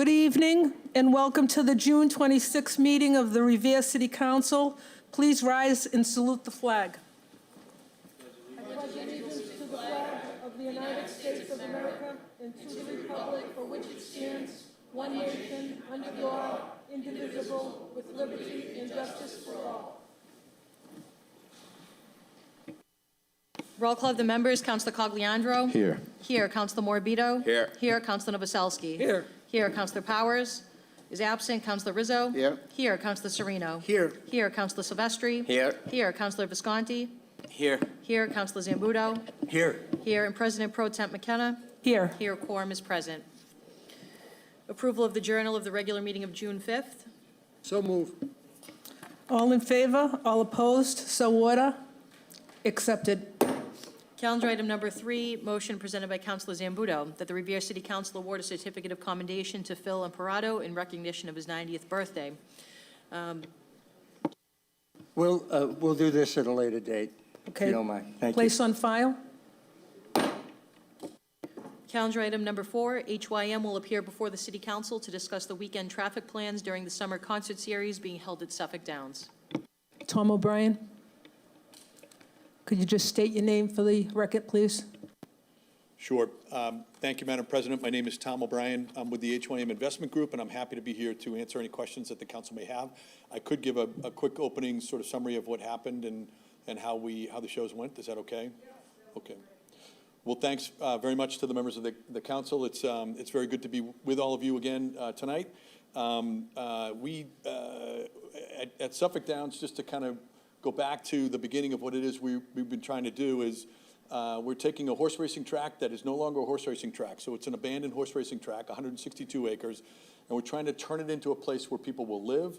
Good evening and welcome to the June 26th meeting of the Revere City Council. Please rise and salute the flag. I pledge allegiance to the flag of the United States of America and to the republic for which it stands, one nation, under God, indivisible, with liberty and justice for all. Roll call of the members. Councilor Cogliandro. Here. Here. Councilor Morbido. Here. Here. Councilor Novoselsky. Here. Here. Councilor Powers is absent. Councilor Rizzo. Here. Here. Councilor Sereno. Here. Here. Councilor Silvestri. Here. Here. Councilor Visconti. Here. Here. Councilor Zambuto. Here. Here. And President Pro Temp McKenna. Here. Here. Quorum is present. Approval of the journal of the regular meeting of June 5th. So move. All in favor? All opposed? So order. Accepted. Calendar item number 3, motion presented by Councilor Zambuto that the Revere City Council award a certificate of commendation to Phil Imparato in recognition of his 90th birthday. We'll do this at a later date, if Okay. you don't mind. Thank you. Place on file. Calendar item number 4, HYM will appear before the City Council to discuss the weekend traffic plans during the summer concert series being held at Suffolk Downs. Tom O'Brien. Could you just state your name for the record, please? Sure. Thank you, Madam President. My name is Tom O'Brien. I'm with the HYM Investment Group, and I'm happy to be here to answer any questions that the council may have. I could give a quick opening sort of summary of what happened and how the shows went. Is that okay? Okay. Well, thanks very much to the members of the council. It's very good to be with all of you again tonight. At Suffolk Downs, just to kind of go back to the beginning of what it is we've been trying to do is we're taking a horse racing track that is no longer a horse racing track. So it's an abandoned horse racing track, 162 acres, and we're trying to turn it into a place where people will live,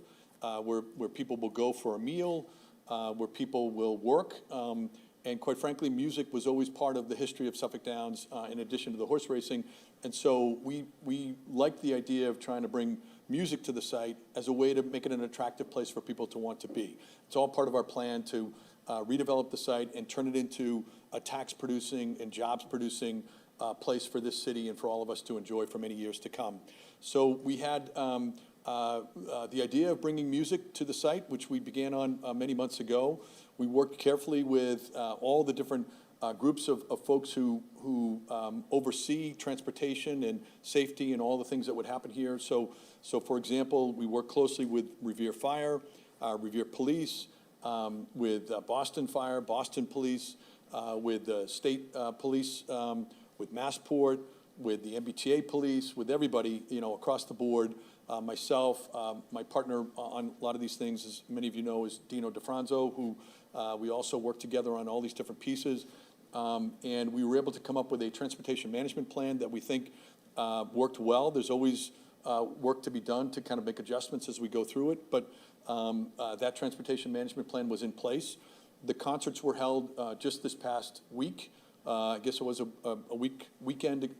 where people will go for a meal, where people will work. And quite frankly, music was always part of the history of Suffolk Downs in addition to the horse racing. And so we like the idea of trying to bring music to the site as a way to make it an attractive place for people to want to be. It's all part of our plan to redevelop the site and turn it into a tax-producing and jobs-producing place for this city and for all of us to enjoy for many years to come. So we had the idea of bringing music to the site, which we began on many months ago. We worked carefully with all the different groups of folks who oversee transportation and safety and all the things that would happen here. So for example, we work closely with Revere Fire, Revere Police, with Boston Fire, Boston Police, with State Police, with Massport, with the MBTA Police, with everybody, across the board. Myself, my partner on a lot of these things, as many of you know, is Dino DeFranzo, who we also work together on all these different pieces. And we were able to come up with a transportation management plan that we think worked well. There's always work to be done to kind of make adjustments as we go through it, but that transportation management plan was in place. The concerts were held just this past week. I guess it was a weekend,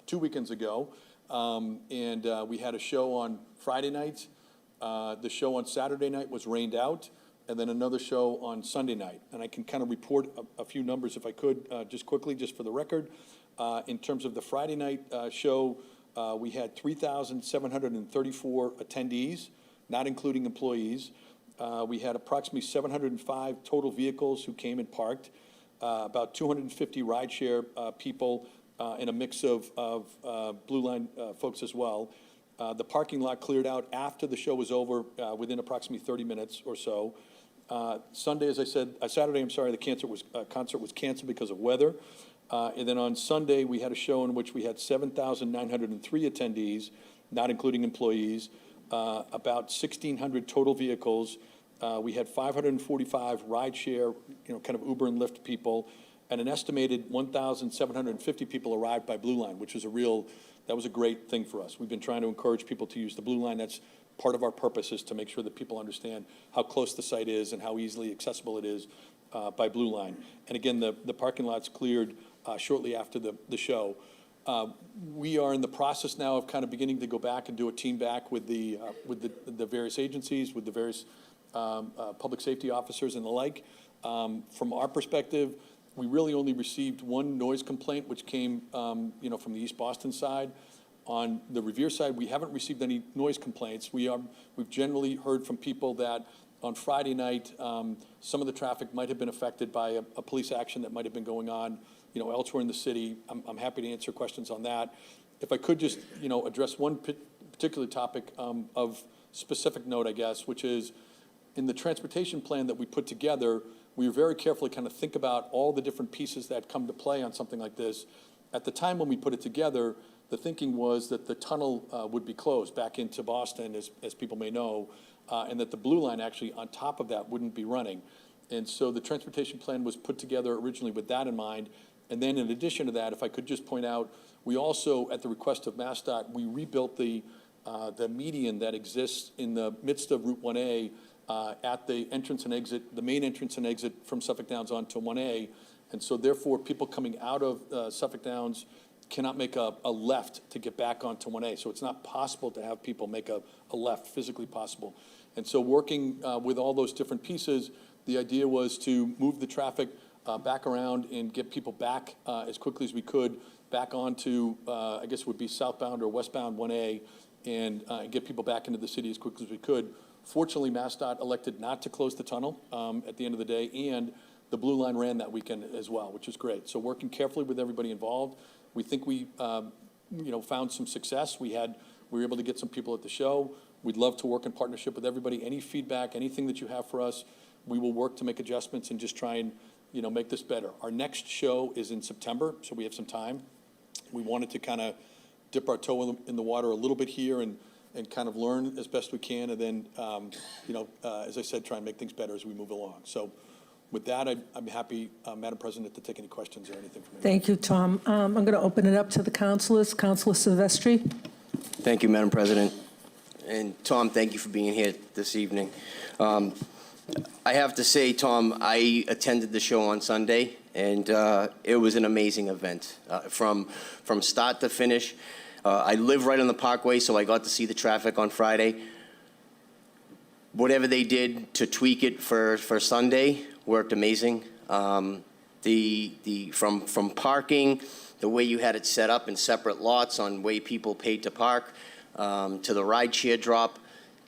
2 weekends ago. And we had a show on Friday night. The show on Saturday night was rained out, and then another show on Sunday night. And I can kind of report a few numbers if I could, just quickly, just for the record. In terms of the Friday night show, we had 3,734 attendees, not including employees. We had approximately 705 total vehicles who came and parked, about 250 rideshare people, and a mix of Blue Line folks as well. The parking lot cleared out after the show was over within approximately 30 minutes or so. Sunday, as I said, Saturday, I'm sorry, the concert was canceled because of weather. And then on Sunday, we had a show in which we had 7,903 attendees, not including employees, about 1,600 total vehicles. We had 545 rideshare, kind of Uber and Lyft people, and an estimated 1,750 people arrived by Blue Line, which was that was a great thing for us. We've been trying to encourage people to use the Blue Line. That's part of our purpose, is to make sure that people understand how close the site is and how easily accessible it is by Blue Line. And again, the parking lot's cleared shortly after the show. We are in the process now of kind of beginning to go back and do a team back with the various agencies, with the various public safety officers and the like. From our perspective, we really only received one noise complaint, which came from the East Boston side. On the Revere side, we haven't received any noise complaints. We've generally heard from people that on Friday night, some of the traffic might have been affected by a police action that might have been going on, elsewhere in the city. I'm happy to answer questions on that. If I could just, address one particular topic of specific note, I guess, which is in the transportation plan that we put together, we were very carefully kind of think about all the different pieces that come to play on something like this. At the time when we put it together, the thinking was that the tunnel would be closed back into Boston, as people may know, and that the Blue Line actually on top of that wouldn't be running. And so the transportation plan was put together originally with that in mind. And then in addition to that, if I could just point out, we also, at the request of MassDOT, we rebuilt the median that exists in the midst of Route 1A at the entrance and exit, the main entrance and exit from Suffolk Downs onto 1A. And so therefore, people coming out of Suffolk Downs cannot make a left to get back onto 1A. So it's not possible to have people make a left, physically possible. And so working with all those different pieces, the idea was to move the traffic back around and get people back as quickly as we could, back onto, I guess it would be southbound or westbound 1A, and get people back into the city as quickly as we could. Fortunately, MassDOT elected not to close the tunnel at the end of the day, and the Blue Line ran that weekend as well, which is great. So working carefully with everybody involved, we think we found some success. We were able to get some people at the show. We'd love to work in partnership with everybody. Any feedback, anything that you have for us, we will work to make adjustments and just try and make this better. Our next show is in September, so we have some time. We wanted to kind of dip our toe in the water a little bit here and kind of learn as best we can, and then, as I said, try and make things better as we move along. So with that, I'm happy, Madam President, to take any questions or anything from you. Thank you, Tom. I'm going to open it up to the councilors. Councilor Silvestri. Thank you, Madam President. And Tom, thank you for being here this evening. I have to say, Tom, I attended the show on Sunday, and it was an amazing event. From start to finish, I live right on the Parkway, so I got to see the traffic on Friday. Whatever they did to tweak it for Sunday worked amazing. From parking, the way you had it set up in separate lots on way people paid to park, to the rideshare drop,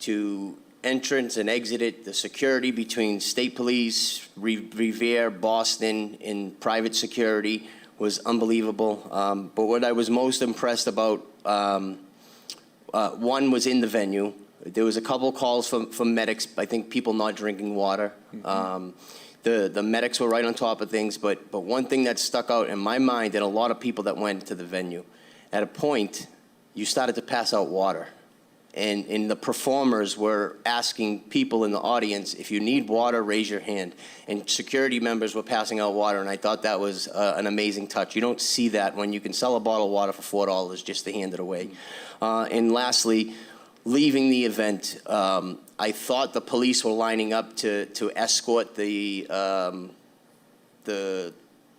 to entrance and exit, the security between state police, Revere, Boston, and private security was unbelievable. But what I was most impressed about, one was in the venue. There was a couple calls from medics, I think people not drinking water. Mm-hmm. The medics were right on top of things, but one thing that stuck out in my mind, and a lot of people that went to the venue, at a point, you started to pass out water. And the performers were asking people in the audience, if you need water, raise your hand. And security members were passing out water, and I thought that was an amazing touch. You don't see that when you can sell a bottle of water for $4 just to hand it away. And lastly, leaving the event, I thought the police were lining up to escort the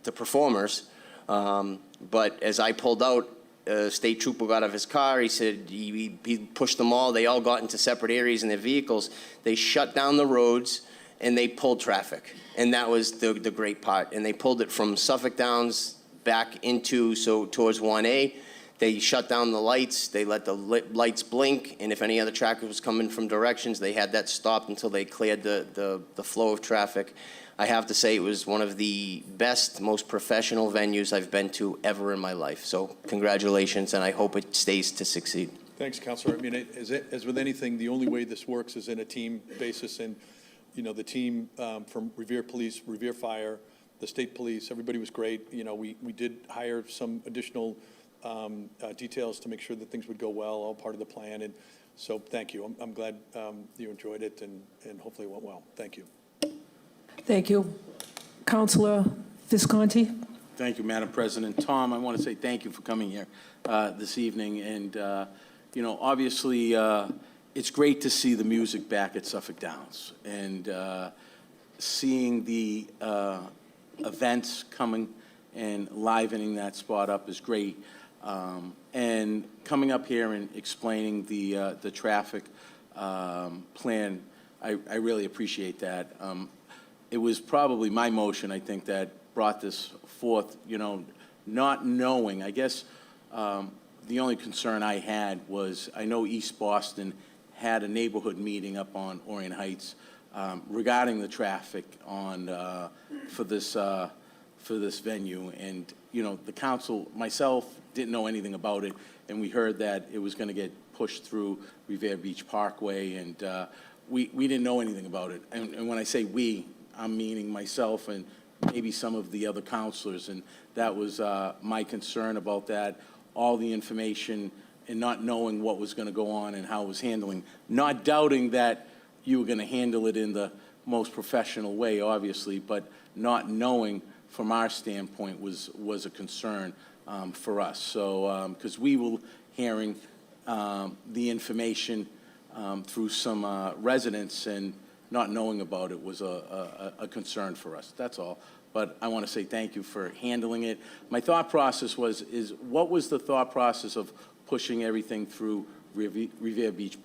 performers, but as I pulled out, a state trooper got out of his car. He said he pushed them all. They all got into separate areas in their vehicles. They shut down the roads and they pulled traffic. And that was the great part. And they pulled it from Suffolk Downs back towards 1A. They shut down the lights. They let the lights blink. And if any other traffic was coming from directions, they had that stopped until they cleared the flow of traffic. I have to say it was one of the best, most professional venues I've been to ever in my life. So congratulations, and I hope it stays to succeed. Thanks, Councilor. I mean, as with anything, the only way this works is in a team basis. And, the team from Revere Police, Revere Fire, the state police, everybody was great. We did hire some additional details to make sure that things would go well, all part of the plan. And so thank you. I'm glad you enjoyed it, and hopefully it went well. Thank you. Thank you. Councilor Visconti. Thank you, Madam President. Tom, I want to say thank you for coming here this evening. And, obviously, it's great to see the music back at Suffolk Downs. And seeing the events coming and livening that spot up is great. And coming up here and explaining the traffic plan, I really appreciate that. It was probably my motion, I think, that brought this forth, not knowing. I guess The only concern I had was, I know East Boston had a neighborhood meeting up on Orient Heights regarding the traffic on, for this venue. And, you know, the council, myself, didn't know anything about it, and we heard that it was going to get pushed through Revere Beach Parkway, and we didn't know anything about it. And when I say we, I'm meaning myself and maybe some of the other counselors, and that was my concern about that, all the information and not knowing what was going to go on and how it was handling, not doubting that you were going to handle it in the most professional way, obviously, but not knowing from our standpoint was a concern for us. So, because we were hearing the information through some residents, and not knowing about it was a concern for us. That's all. But I want to say thank you for handling it. My thought process what was the thought process of pushing everything through Revere Beach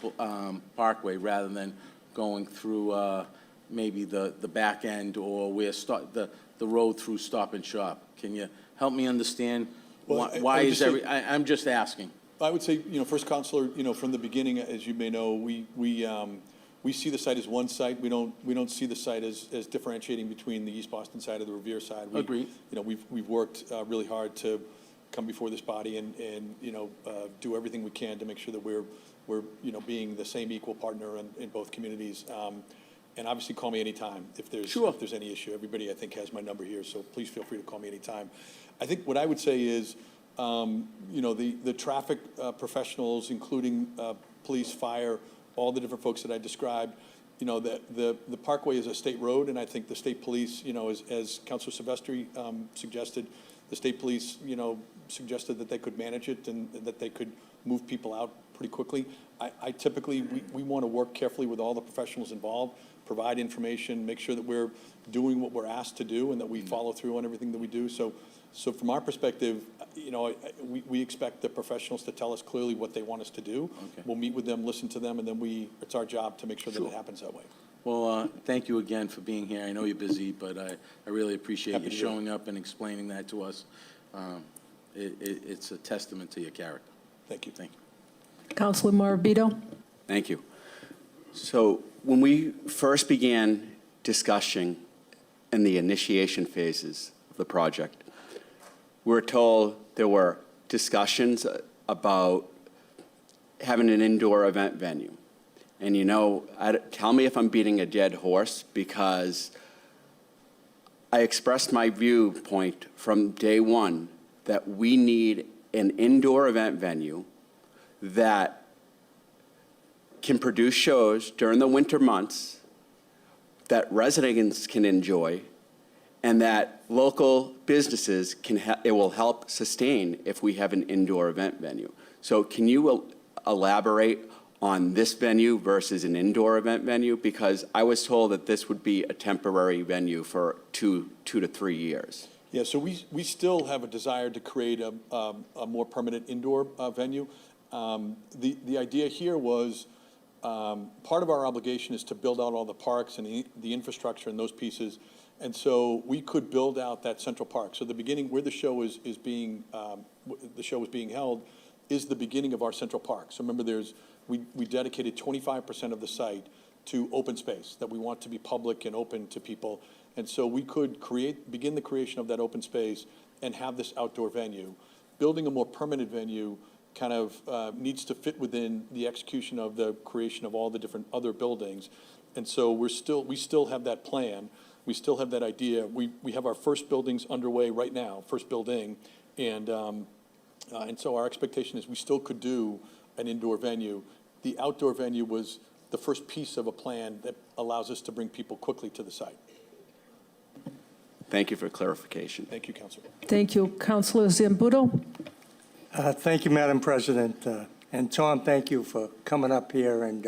Parkway rather than going through maybe the back end, or where the road through Stop and Shop? Can you help me understand why is I'm just asking. I would say, you know, first, Counselor, you know, from the beginning, as you may know, we see the site as one site. We don't see the site as differentiating between the East Boston side or the Revere side. Agreed. You know, we've worked really hard to come before this body and you know, do everything we can to make sure that we're you know, being the same equal partner in both communities. And obviously, call me anytime if there's any issue. Everybody, I think, has my number here, so please feel free to call me anytime. I think what I would say is, you know, the traffic professionals, including police, fire, all the different folks that I described, you know, the Parkway is a state road, and I think the state police, you know, as Councilor Silvestri suggested, the state police, you know, suggested that they could manage it and that they could move people out pretty quickly. I typically, we want to work carefully with all the professionals involved, provide information, make sure that we're doing what we're asked to do and that we follow through on everything that we do. So from our perspective, you know, we expect the professionals to tell us clearly what they want us to do. Okay. We'll meet with them, listen to them, and then it's our job to make sure that it happens that way. Well, thank you again for being here. I know you're busy, but I really appreciate Happy you to do it. showing up and explaining that to us. It's a testament to your character. Thank you. Thank you. Councilor Morabito? Thank you. So when we first began discussing in the initiation phases of the project, we were told there were discussions about having an indoor event venue. And you know, tell me if I'm beating a dead horse, because I expressed my viewpoint from day one that we need an indoor event venue that can produce shows during the winter months that residents can enjoy, and that local businesses it will help sustain if we have an indoor event venue. So can you elaborate on this venue versus an indoor event venue? Because I was told that this would be a temporary venue for two to 3 years. Yeah, so we still have a desire to create a more permanent indoor venue. The idea here was, part of our obligation is to build out all the parks and the infrastructure and those pieces. And so we could build out that central park. So the beginning, where the show is being held, is the beginning of our central park. So remember, we dedicated 25% of the site to open space that we want to be public and open to people. And so we could begin the creation of that open space and have this outdoor venue. Building a more permanent venue kind of needs to fit within the execution of the creation of all the different other buildings. And so we still have that plan. We still have that idea. We have our first buildings underway right now, first building. And so our expectation is we still could do an indoor venue. The outdoor venue was the first piece of a plan that allows us to bring people quickly to the site. Thank you for clarification. Thank you, Councilor. Thank you. Councilor Zambudo? Thank you, Madam President. And Tom, thank you for coming up here, and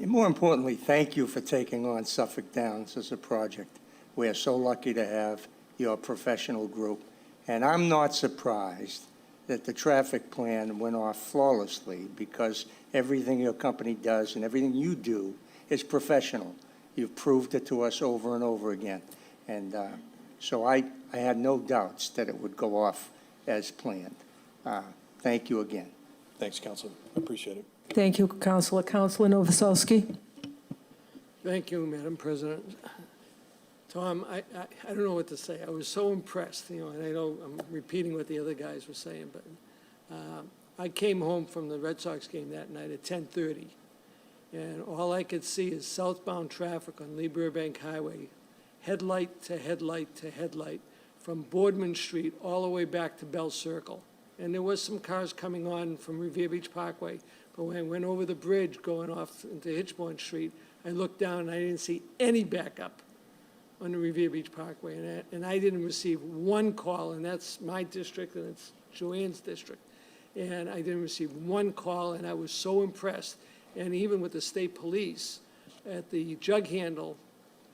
more importantly, thank you for taking on Suffolk Downs as a project. We are so lucky to have your professional group, and I'm not surprised that the traffic plan went off flawlessly, because everything your company does and everything you do is professional. You've proved it to us over and over again. And so I had no doubts that it would go off as planned. thank you again. Thanks, Counselor. I appreciate it. Thank you, Counselor. Counselor Novoselsky? Thank you, Madam President. Tom, I don't know what to say. I was so impressed, and I know I'm repeating what the other guys were saying, but I came home from the Red Sox game that night at 10:30, and all I could see is southbound traffic on Lee Burbank Highway, headlight to headlight to headlight, from Boardman Street all the way back to Bell Circle. And there was some cars coming on from Revere Beach Parkway, but when I went over the bridge going off into Hitchborn Street, I looked down and I didn't see any backup on the Revere Beach Parkway. And I didn't receive one call, and that's my district and it's Joanne's district. And I didn't receive one call, and I was so impressed. And even with the state police at the jug handle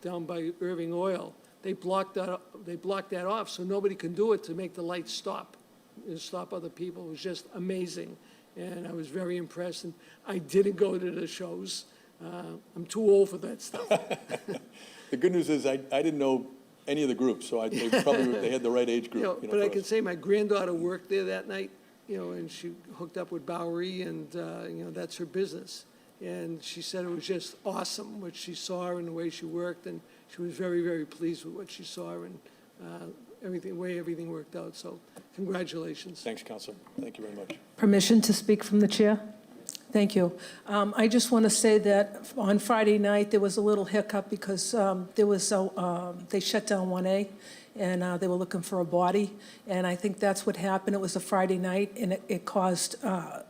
down by Irving Oil, they blocked that off so nobody can do it to make the lights stop and stop other people. It was just amazing. And I was very impressed. And I didn't go to the shows. I'm too old for that stuff. The good news is I didn't know any of the groups, so they had the right age group. But I for can us. say my granddaughter worked there that night, and she hooked up with Bowery, and, that's her business. And she said it was just awesome what she saw and the way she worked, and she was very, very pleased with what she saw and the way everything worked out. So congratulations. Thanks, Counselor. Thank you very much. Permission to speak from the chair? Thank you. I just want to say that on Friday night, there was a little hiccup because they shut down 1A, and they were looking for a body. And I think that's what happened. It was a Friday night, and it caused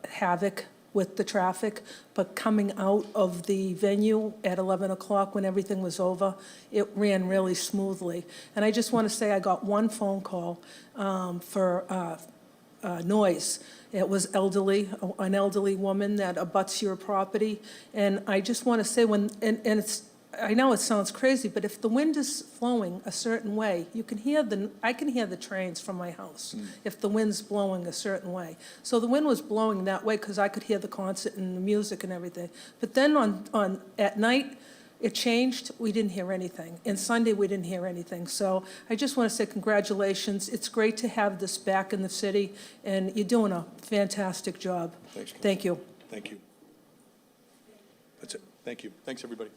havoc with the traffic. But coming out of the venue at 11 o'clock when everything was over, it ran really smoothly. And I just want to say I got one phone call for noise. It was an elderly woman that abuts your property. And I just want to say I know it sounds crazy, but if the wind is flowing a certain way, I can hear the trains from my house if the wind's blowing a certain way. So the wind was blowing that way because I could hear the concert and the music and everything. But then at night, it changed, we didn't hear anything. And Sunday, we didn't hear anything. So I just want to say congratulations. It's great to have this back in the city, and you're doing a fantastic job. Thanks, Counselor. Thank you. Thank you. That's it. Thank you. Thanks, everybody.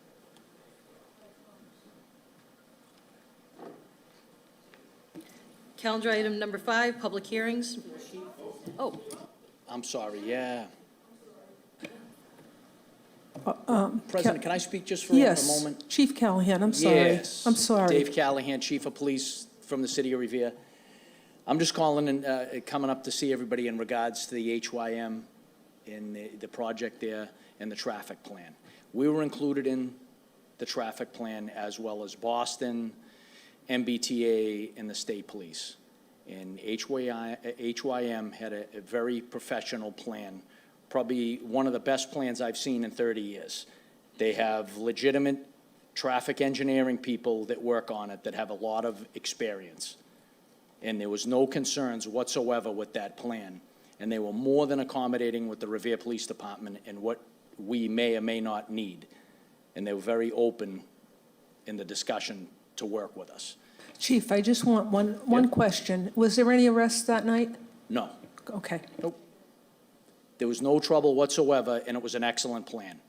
Calendar item number 5, public hearings. Oh, I'm sorry, yeah. President, can I speak just for a Yes, moment? Chief Callahan, I'm sorry. Yes. I'm sorry. Dave Callahan, Chief of Police from the city of Revere. I'm just calling and coming up to see everybody in regards to the HYM and the project there and the traffic plan. We were included in the traffic plan as well as Boston, MBTA, and the state police. And HYM had a very professional plan, probably one of the best plans I've seen in 30 years. They have legitimate traffic engineering people that work on it that have a lot of experience. And there was no concerns whatsoever with that plan. And they were more than accommodating with the Revere Police Department and what we may or may not need. And they were very open in the discussion to work with us. Chief, I just want one question. Was there any arrests that night? No, Okay. nope. There was no trouble whatsoever, and it was an excellent plan.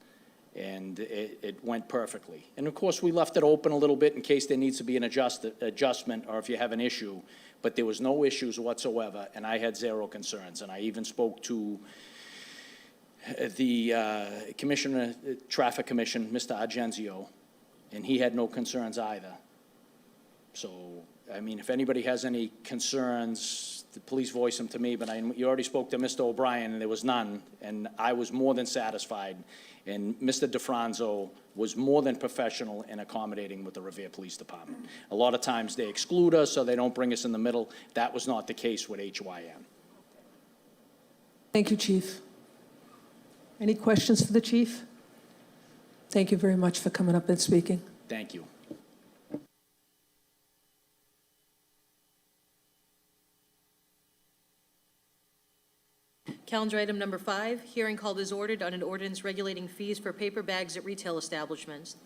And it went perfectly. And of course, we left it open a little bit in case there needs to be an adjustment or if you have an issue. But there was no issues whatsoever, and I had zero concerns. And I even spoke to the Commissioner, Traffic Commission, Mr. Argenzio, and he had no concerns either. So, I mean, if anybody has any concerns, please voice them to me, but you already spoke to Mr. O'Brien, and there was none, and I was more than satisfied. And Mr. DeFranzo was more than professional in accommodating with the Revere Police Department. A lot of times they exclude us, or they don't bring us in the middle. That was not the case with HYM. Thank you, Chief. Any questions for the chief? Thank you very much for coming up and speaking. Thank you. calendar item number 5, hearing called as ordered on an ordinance regulating fees for paper bags at retail establishments.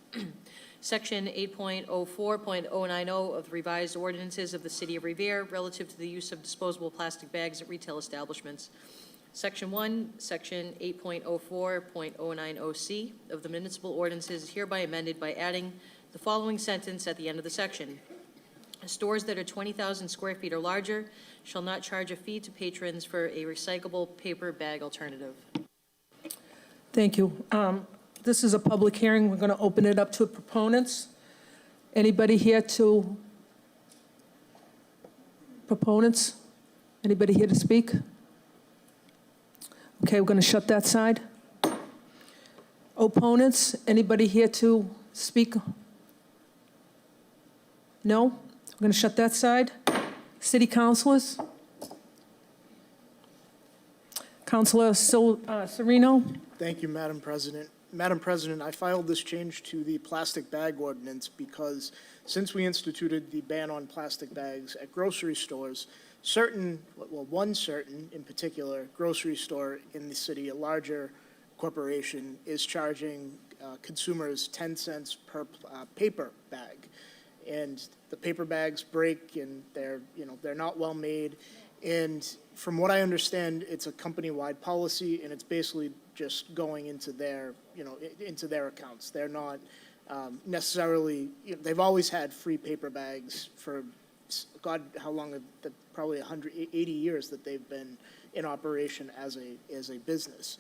Section 8.04.090 of the revised ordinances of the City of Revere relative to the use of disposable plastic bags at retail establishments. Section 1, Section 8.04.090C of the municipal ordinances is hereby amended by adding the following sentence at the end of the section. Stores that are 20,000 square feet or larger shall not charge a fee to patrons for a recyclable paper bag alternative. Thank you. This is a public hearing. We're going to open it up to proponents. Anybody here to, proponents? Anybody here to speak? Okay, we're going to shut that side. Opponents? Anybody here to speak? No? We're going to shut that side. City councilors? Councilor Sereno? Thank you, Madam President. Madam President, I filed this change to the plastic bag ordinance because since we instituted the ban on plastic bags at grocery stores, one certain in particular grocery store in the city, a larger corporation, is charging consumers 10 cents per paper bag. And the paper bags break and they're not well made. And from what I understand, it's a company-wide policy, and it's basically just going into their accounts. They're not necessarily, they've always had free paper bags for, God, how long, probably 180 years that they've been in operation as a business.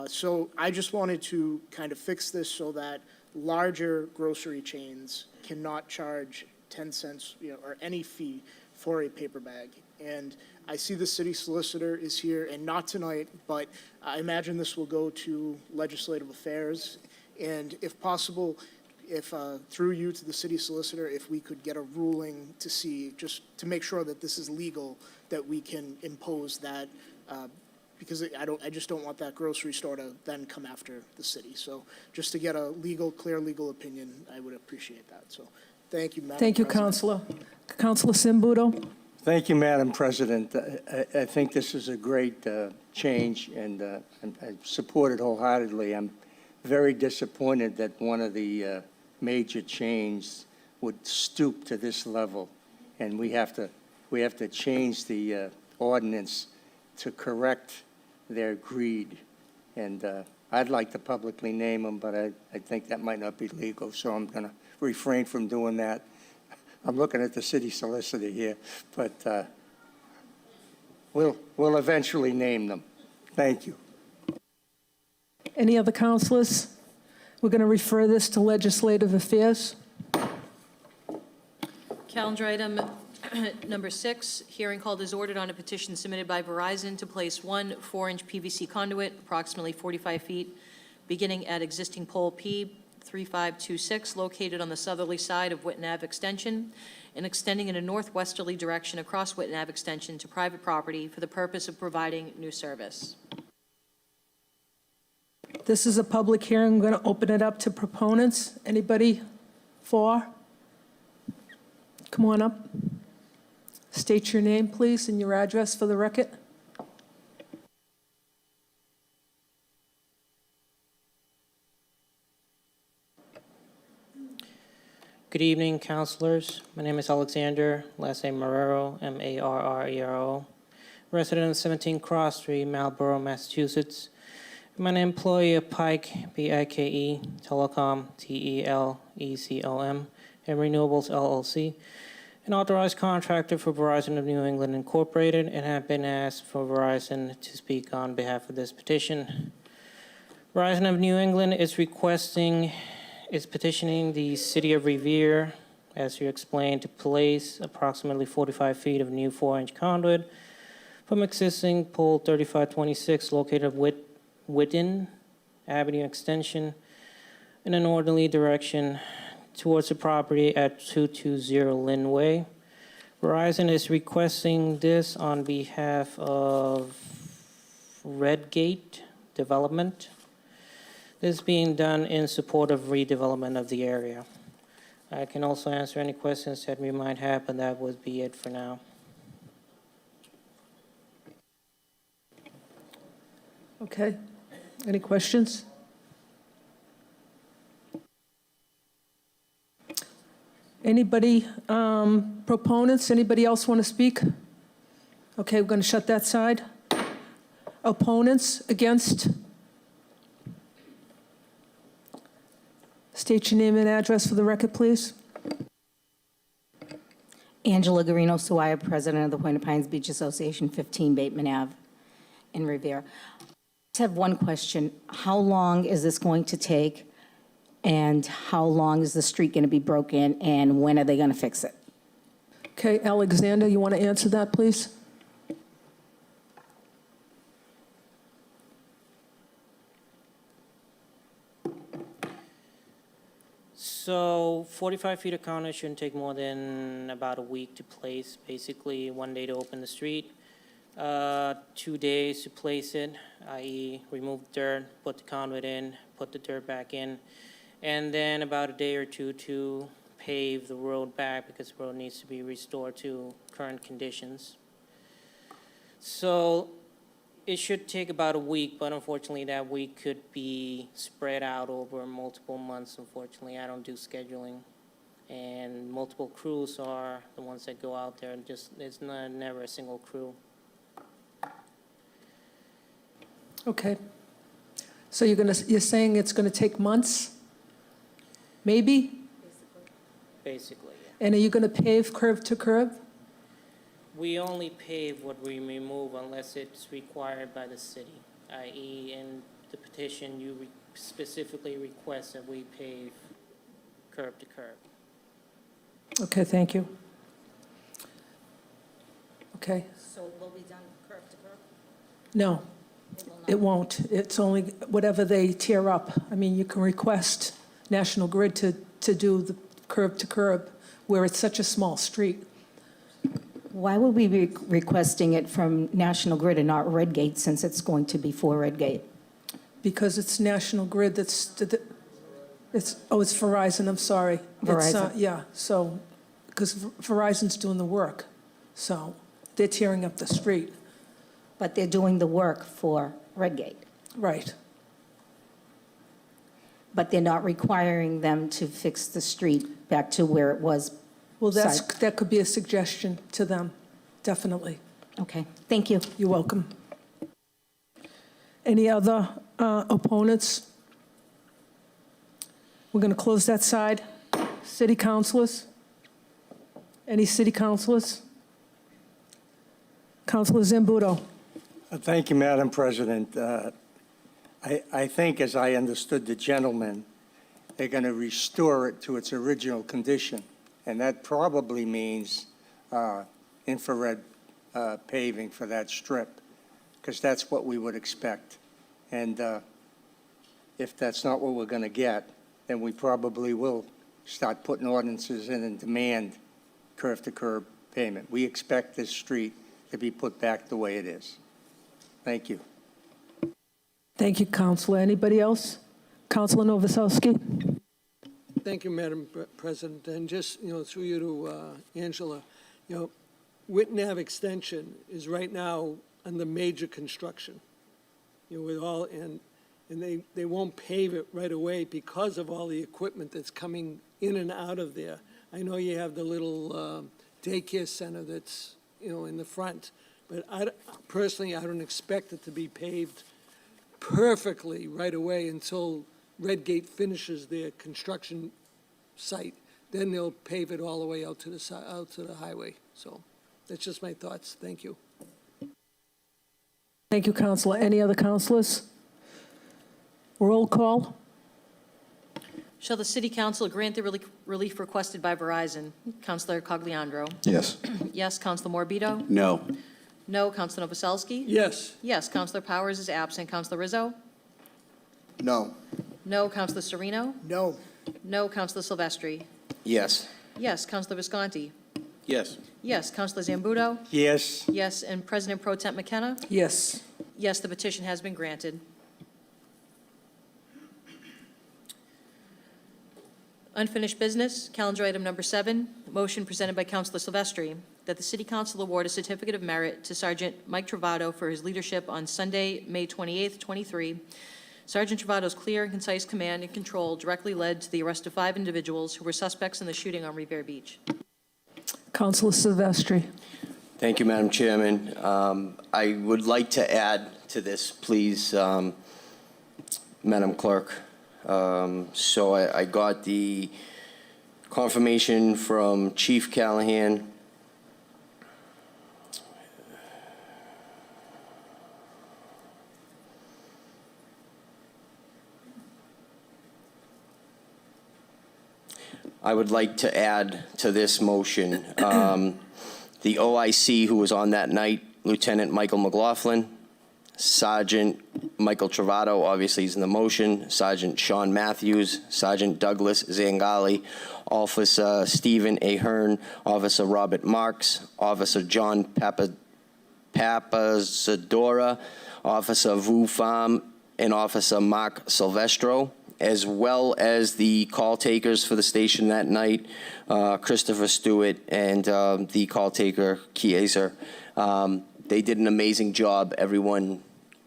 So I just wanted to kind of fix this so that larger grocery chains cannot charge 10 cents, or any fee for a paper bag. And I see the city solicitor is here, and not tonight, but I imagine this will go to legislative affairs. And if possible, if through you to the city solicitor, if we could get a ruling to see, just to make sure that this is legal, that we can impose that, because I just don't want that grocery store to then come after the city. So just to get a clear legal opinion, I would appreciate that. So thank you, Madam Thank you, President. Councilor. Councilor Simbudo? Thank you, Madam President. I think this is a great change, and I support it wholeheartedly. I'm very disappointed that one of the major chains would stoop to this level, and we have to change the ordinance to correct their greed. And I'd like to publicly name them, but I think that might not be legal, so I'm going to refrain from doing that. I'm looking at the city solicitor here, but we'll eventually name them. Thank you. Any other councilors? We're going to refer this to legislative affairs. Calendar item number 6, hearing called is ordered on a petition submitted by Verizon to place one 4-inch PVC conduit approximately 45 feet beginning at existing pole P 3526 located on the southerly side of Whitten Ave Extension and extending in a northwesterly direction across Whitten Ave Extension to private property for the purpose of providing new service. This is a public hearing. I'm going to open it up to proponents. Anybody for? Come on up. State your name, please, and your address for the record. Good evening, councilors. My name is Alexander, last name Marrero, M-A-R-R-E-R-O, resident of 17 Cross Street, Marlborough, Massachusetts. I'm an employee of Pike, P-I-K-E, Telecom, T-E-L-E-C-O-M, and Renewables, LLC, an authorized contractor for Verizon of New England Incorporated, and have been asked for Verizon to speak on behalf of this petition. Verizon of New England is petitioning the city of Revere, as you explained, to place approximately 45 feet of new 4-inch conduit from existing pole 3526 located at Whitten Avenue Extension in a northerly direction towards the property at 220 Lynn Way. Verizon is requesting this on behalf of Redgate Development. This is being done in support of redevelopment of the area. I can also answer any questions that we might have, but that would be it for now. Okay. Any questions? Anybody, proponents, anybody else want to speak? Okay, we're going to shut that side. Opponents? Against? State your name and address for the record, please. Angela Garino Suaya, President of the Point of Pines Beach Association, 15 Bateman Ave in Revere. I just have one question. How long is this going to take, and how long is the street going to be broken, and when are they going to fix it? Okay, Alexander, you want to answer that, please? So 45 feet of counter shouldn't take more than about a week to place, basically 1 day to open the street, 2 days to place it, i.e. remove dirt, put the conduit in, put the dirt back in, and then about a day or two to pave the road back because the road needs to be restored to current conditions. So it should take about a week, but unfortunately that week could be spread out over multiple months. Unfortunately, I don't do scheduling. And multiple crews are the ones that go out there, and just, it's never a single crew. Okay. So you're saying it's going to take months? Maybe? Basically, yeah. And are you going to pave curb to curb? We only pave what we remove unless it's required by the city, i.e. in the petition, you specifically request that we pave curb to curb. Okay, thank you. Okay. So it will be done curb to curb? No, it won't. It's only whatever they tear up. I mean, you can request National Grid to do the curb to curb where it's such a small street. Why would we be requesting it from National Grid and not Redgate, since it's going to be for Redgate? Because it's National Grid it's Verizon, I'm sorry. Verizon. Yeah, so, because Verizon's doing the work, so they're tearing up the street. But they're doing the work for Redgate. Right. But they're not requiring them to fix the street back to where it was. Well, Sorry. that could be a suggestion to them, definitely. Okay, thank you. You're welcome. Any other opponents? We're going to close that side. City councilors? Any city councilors? Councilor Zambudo. Thank you, Madam President. I think, as I understood the gentleman, they're going to restore it to its original condition, and that probably means infrared paving for that strip, because that's what we would expect. And if that's not what we're going to get, then we probably will start putting ordinances in and demand curb-to-curb payment. We expect this street to be put back the way it is. Thank you. Thank you, Councilor. Anybody else? Councilor Novoselsky? Thank you, Madam President. And just, through you to Angela, Whitten Ave Extension is right now under major construction. With all, and they won't pave it right away because of all the equipment that's coming in and out of there. I know you have the little daycare center that's, in the front, but personally, I don't expect it to be paved perfectly right away until Redgate finishes their construction site. Then they'll pave it all the way out to the highway. So that's just my thoughts. Thank you. Thank you, Councilor. Any other councilors? Roll call. Shall the city council grant the relief requested by Verizon? Councilor Cogliandro? Yes. Yes. Councilor Morbido? No. No. Councilor Novoselsky? Yes. Yes. Councilor Powers is absent. Councilor Rizzo? No. No. Councilor Sereno? No. No. Councilor Silvestri? Yes. Yes. Councilor Visconti? Yes. Yes. Councilor Zambudo? Yes. Yes. And President Pro Tem McKenna? Yes. Yes, the petition has been granted. Unfinished business, calendar item number 7, motion presented by Councilor Silvestri that the City Council award a certificate of merit to Sergeant Mike Travato for his leadership on Sunday, May 28th, 23. Sergeant Travato's clear and concise command and control directly led to the arrest of 5 individuals who were suspects in the shooting on Revere Beach. Councilor Silvestri. Thank you, Madam Chairman. I would like to add to this, please, Madam Clerk. So I got the confirmation from Chief Callahan. I would like to add to this motion, the OIC who was on that night, Lieutenant Michael McLaughlin, Sergeant Michael Travato, obviously he's in the motion, Sergeant Sean Matthews, Sergeant Douglas Zangali, Officer Stephen Ahern, Officer Robert Marks, Officer John Papazadora, Officer Vu Pham, and Officer Mark Silvestro, as well as the call takers for the station that night, Christopher Stewart and the call taker, Kieser. They did an amazing job. Everyone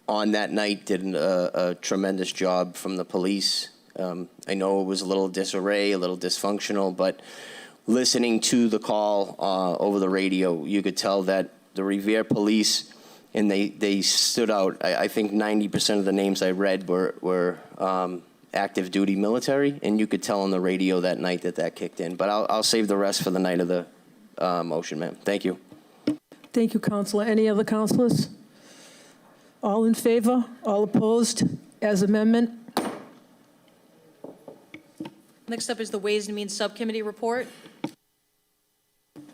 on that night did a tremendous job from the police. I know it was a little disarray, a little dysfunctional, but listening to the call over the radio, you could tell that the Revere police, and they stood out. I think 90% of the names I read were active duty military, and you could tell on the radio that night that kicked in. But I'll save the rest for the night of the motion, ma'am. Thank you. Thank you, Counselor. Any other counselors? All in favor? All opposed? As amendment? Next up is the Ways and Means Subcommittee report.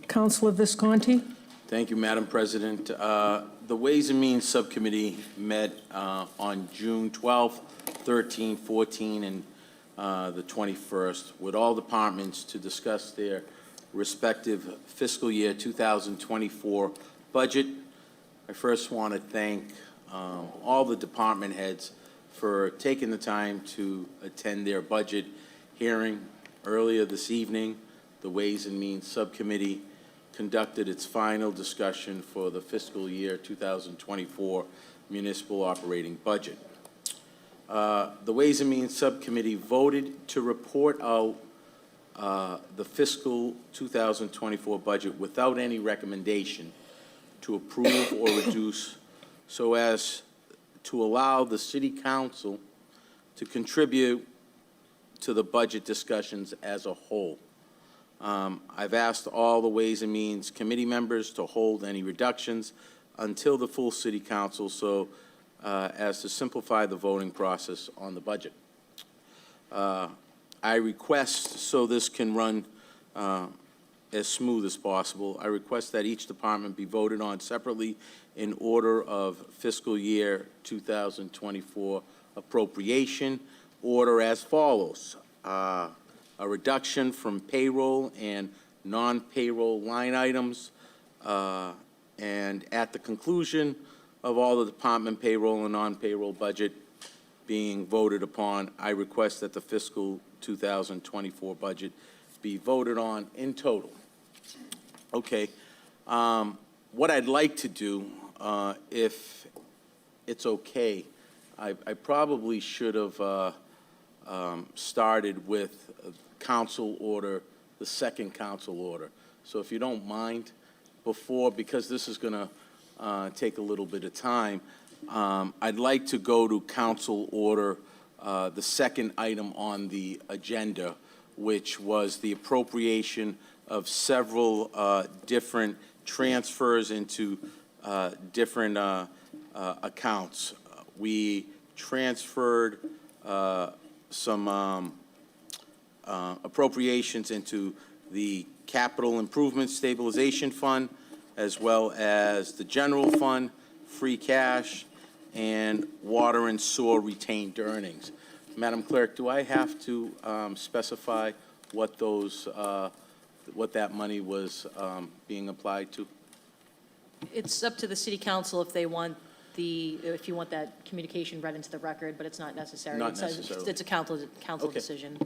Counselor Visconti? Thank you, Madam President. The Ways and Means Subcommittee met on June 12th, 13th, 14th, and the 21st with all departments to discuss their respective fiscal year 2024 budget. I first want to thank all the department heads for taking the time to attend their budget hearing. Earlier this evening, the Ways and Means Subcommittee conducted its final discussion for the fiscal year 2024 municipal operating budget. The Ways and Means Subcommittee voted to report out the fiscal 2024 budget without any recommendation to approve or reduce, so as to allow the City Council to contribute to the budget discussions as a whole. I've asked all the Ways and Means Committee members to hold any reductions until the full City Council, so as to simplify the voting process on the budget. I request, so this can run as smooth as possible, I request that each department be voted on separately in order of fiscal year 2024 appropriation. Order as follows. A reduction from payroll and non-payroll line items, and at the conclusion of all the department payroll and non-payroll budget being voted upon, I request that the fiscal 2024 budget be voted on in total. Okay. What I'd like to do, if it's okay, I probably should have started with council order, the second council order. So if you don't mind, because this is going to take a little bit of time, I'd like to go to council order, the second item on the agenda, which was the appropriation of several different transfers into different accounts. We transferred some appropriations into the Capital Improvement Stabilization Fund, as well as the General Fund, free cash, and water and sewer retained earnings. Madam Clerk, do I have to specify what those, what that money was being applied to? It's up to the City Council if they want if you want that communication read into the record, but it's not necessary. Not necessarily. It's a council Okay. decision.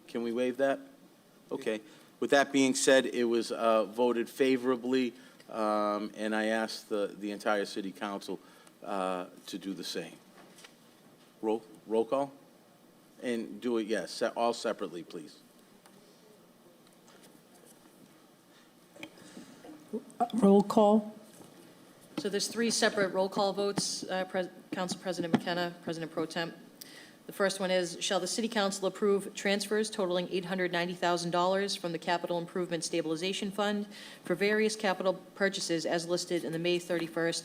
Can we waive that? Okay. With that being said, it was voted favorably, and I asked the entire City Council to do the same. Roll call? And do it, yes, all separately, please. Roll call? So there's three separate roll call votes, Council President McKenna, President Pro Temp. The first one is, shall the City Council approve transfers totaling $890,000 from the Capital Improvement Stabilization Fund for various capital purchases as listed in the May 31st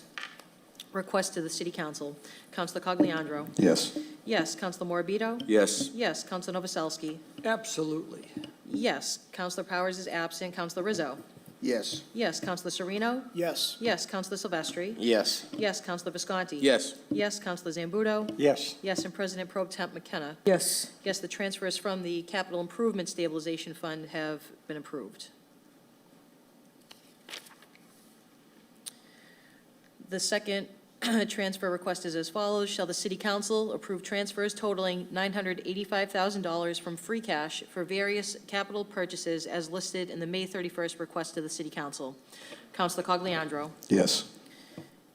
request to the City Council? Councilor Cogliandro? Yes. Yes. Councilor Morabito? Yes. Yes. Councilor Novoselsky? Absolutely. Yes. Councilor Powers is absent. Councilor Rizzo? Yes. Yes. Councilor Sereno? Yes. Yes. Councilor Silvestri? Yes. Yes. Councilor Visconti? Yes. Yes. Councilor Zambudo? Yes. Yes. And President Pro Temp McKenna? Yes. Yes, the transfers from the Capital Improvement Stabilization Fund have been approved. The second transfer request is as follows. Shall the City Council approve transfers totaling $985,000 from free cash for various capital purchases as listed in the May 31st request to the City Council? Councilor Cogliandro? Yes.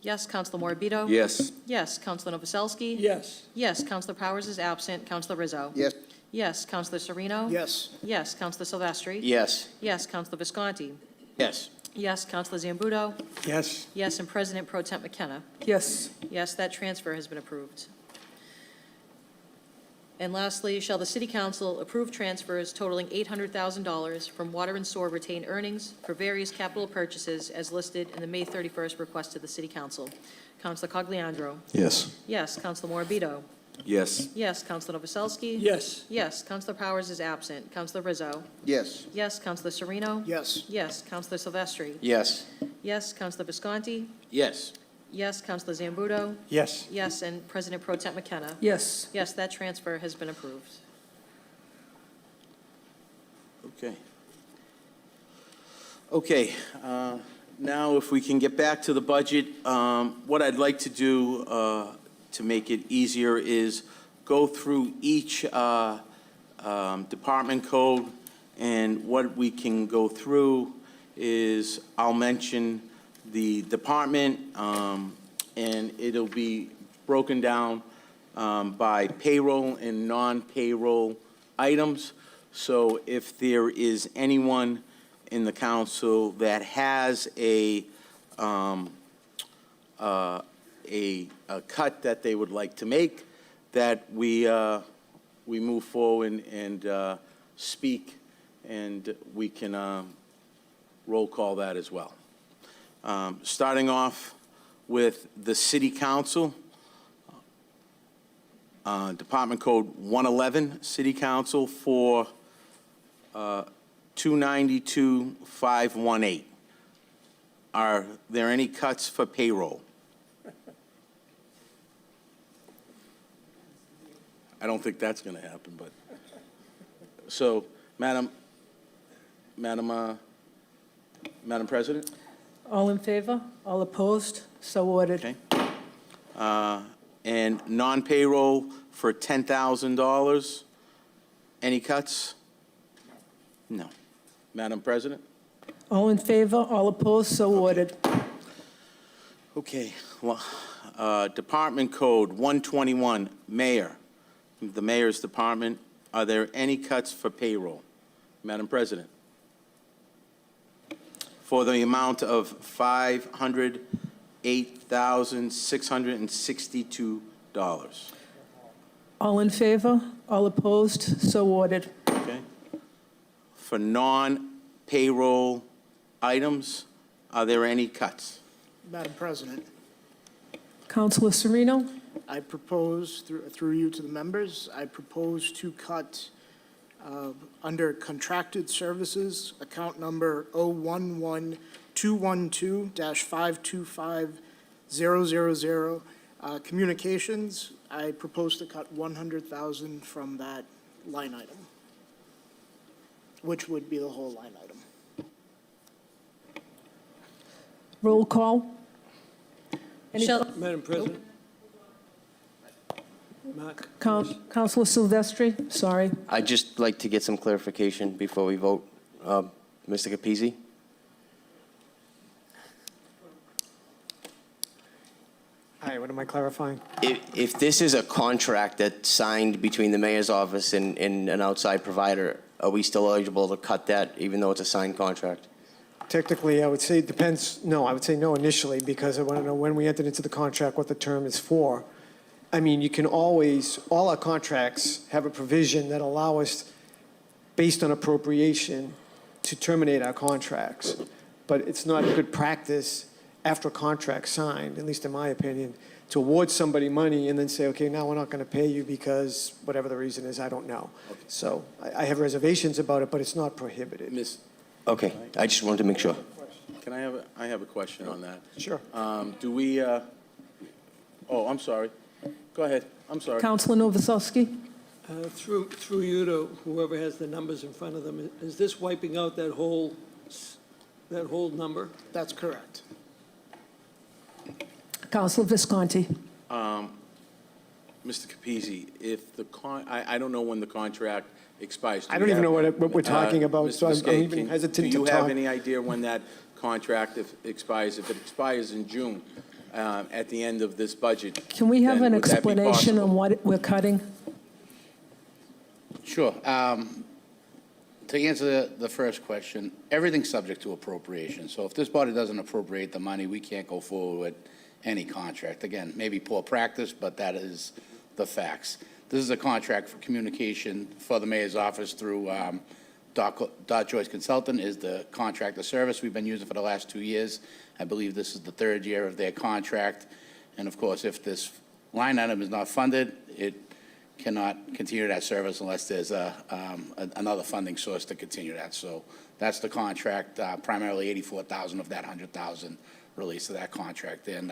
Yes. Councilor Morabito? Yes. Yes. Councilor Novoselsky? Yes. Yes. Councilor Powers is absent. Councilor Rizzo? Yes. Yes. Councilor Sereno? Yes. Yes. Councilor Silvestri? Yes. Yes. Councilor Visconti? Yes. Yes. Councilor Zambudo? Yes. Yes. And President Pro Temp McKenna? Yes. Yes, that transfer has been approved. And lastly, shall the City Council approve transfers totaling $800,000 from water and sewer retained earnings for various capital purchases as listed in the May 31st request to the City Council? Councilor Cogliandro? Yes. Yes. Councilor Morabito? Yes. Yes. Councilor Novoselsky? Yes. Yes. Councilor Powers is absent. Councilor Rizzo? Yes. Yes. Councilor Sereno? Yes. Yes. Councilor Silvestri? Yes. Yes. Councilor Visconti? Yes. Yes. Councilor Zambudo? Yes. Yes. And President Pro Temp McKenna? Yes. Yes, that transfer has been approved. Okay. Okay, now if we can get back to the budget, what I'd like to do to make it easier is go through each department code, and what we can go through is I'll mention the department, and it'll be broken down by payroll and non-payroll items. So if there is anyone in the council that has a cut that they would like to make, that we move forward and speak, and we can roll call that as well. Starting off with the City Council, Department Code 111, City Council for 292,518. Are there any cuts for payroll? I don't think that's going to happen, but, so, Madam President? All in favor? All opposed? So ordered. Okay. And non-payroll for $10,000. Any cuts? No. Madam President? All in favor? All opposed? So ordered. Okay. Well, Department Code 121, Mayor. The Mayor's Department. Are there any cuts for payroll? Madam President? For the amount of $508,662. All in favor? All opposed? So ordered. Okay. For non-payroll items, are there any cuts? Madam President, Councilor Sereno? I propose, through you to the members, I propose to cut under contracted services, account number 011212-525000, communications, I propose to cut 100,000 from that line item, which would be the whole line item. Roll call? Shall- Madam President? Mark? Councilor Silvestri? Sorry. I'd just like to get some clarification before we vote. Mr. Capizzi? Hi, what am I clarifying? If this is a contract that's signed between the mayor's office and an outside provider, are we still eligible to cut that even though it's a signed contract? Technically, I would say it depends, no, I would say no initially, because I want to know when we entered into the contract, what the term is for. I mean, you can always, all our contracts have a provision that allow us, based on appropriation, to terminate our contracts. But it's not good practice after a contract's signed, at least in my opinion, to award somebody money and then say, okay, now we're not going to pay you because whatever the reason is, I don't know. So I have reservations about it, but it's not prohibited. Miss, Okay, I just wanted to make sure. can I have a question on that. Sure. Do we, oh, I'm sorry. Go ahead. I'm sorry. Counselor Novoselsky? Through you to whoever has the numbers in front of them, is this wiping out that whole number? That's correct. Counselor Visconti? Mr. Capizzi, if the I don't know when the contract expires. Do I don't you even know have- what we're talking about, so Mr. I'm Biscay, even hesitant to Do you have talk. any idea when that contract expires? If it expires in June, at the end of this budget. Can we have then an would that be explanation on possible? what we're cutting? Sure. To answer the first question, everything's subject to appropriation. So if this body doesn't appropriate the money, we can't go forward with any contract. Again, maybe poor practice, but that is the facts. This is a contract for communication for the mayor's office through Dot Joyce Consultant is the contract of service we've been using for the last 2 years. I believe this is the 3rd year of their contract. And of course, if this line item is not funded, it cannot continue that service unless there's another funding source to continue that. So that's the contract, primarily 84,000 of that 100,000 released to that contract. And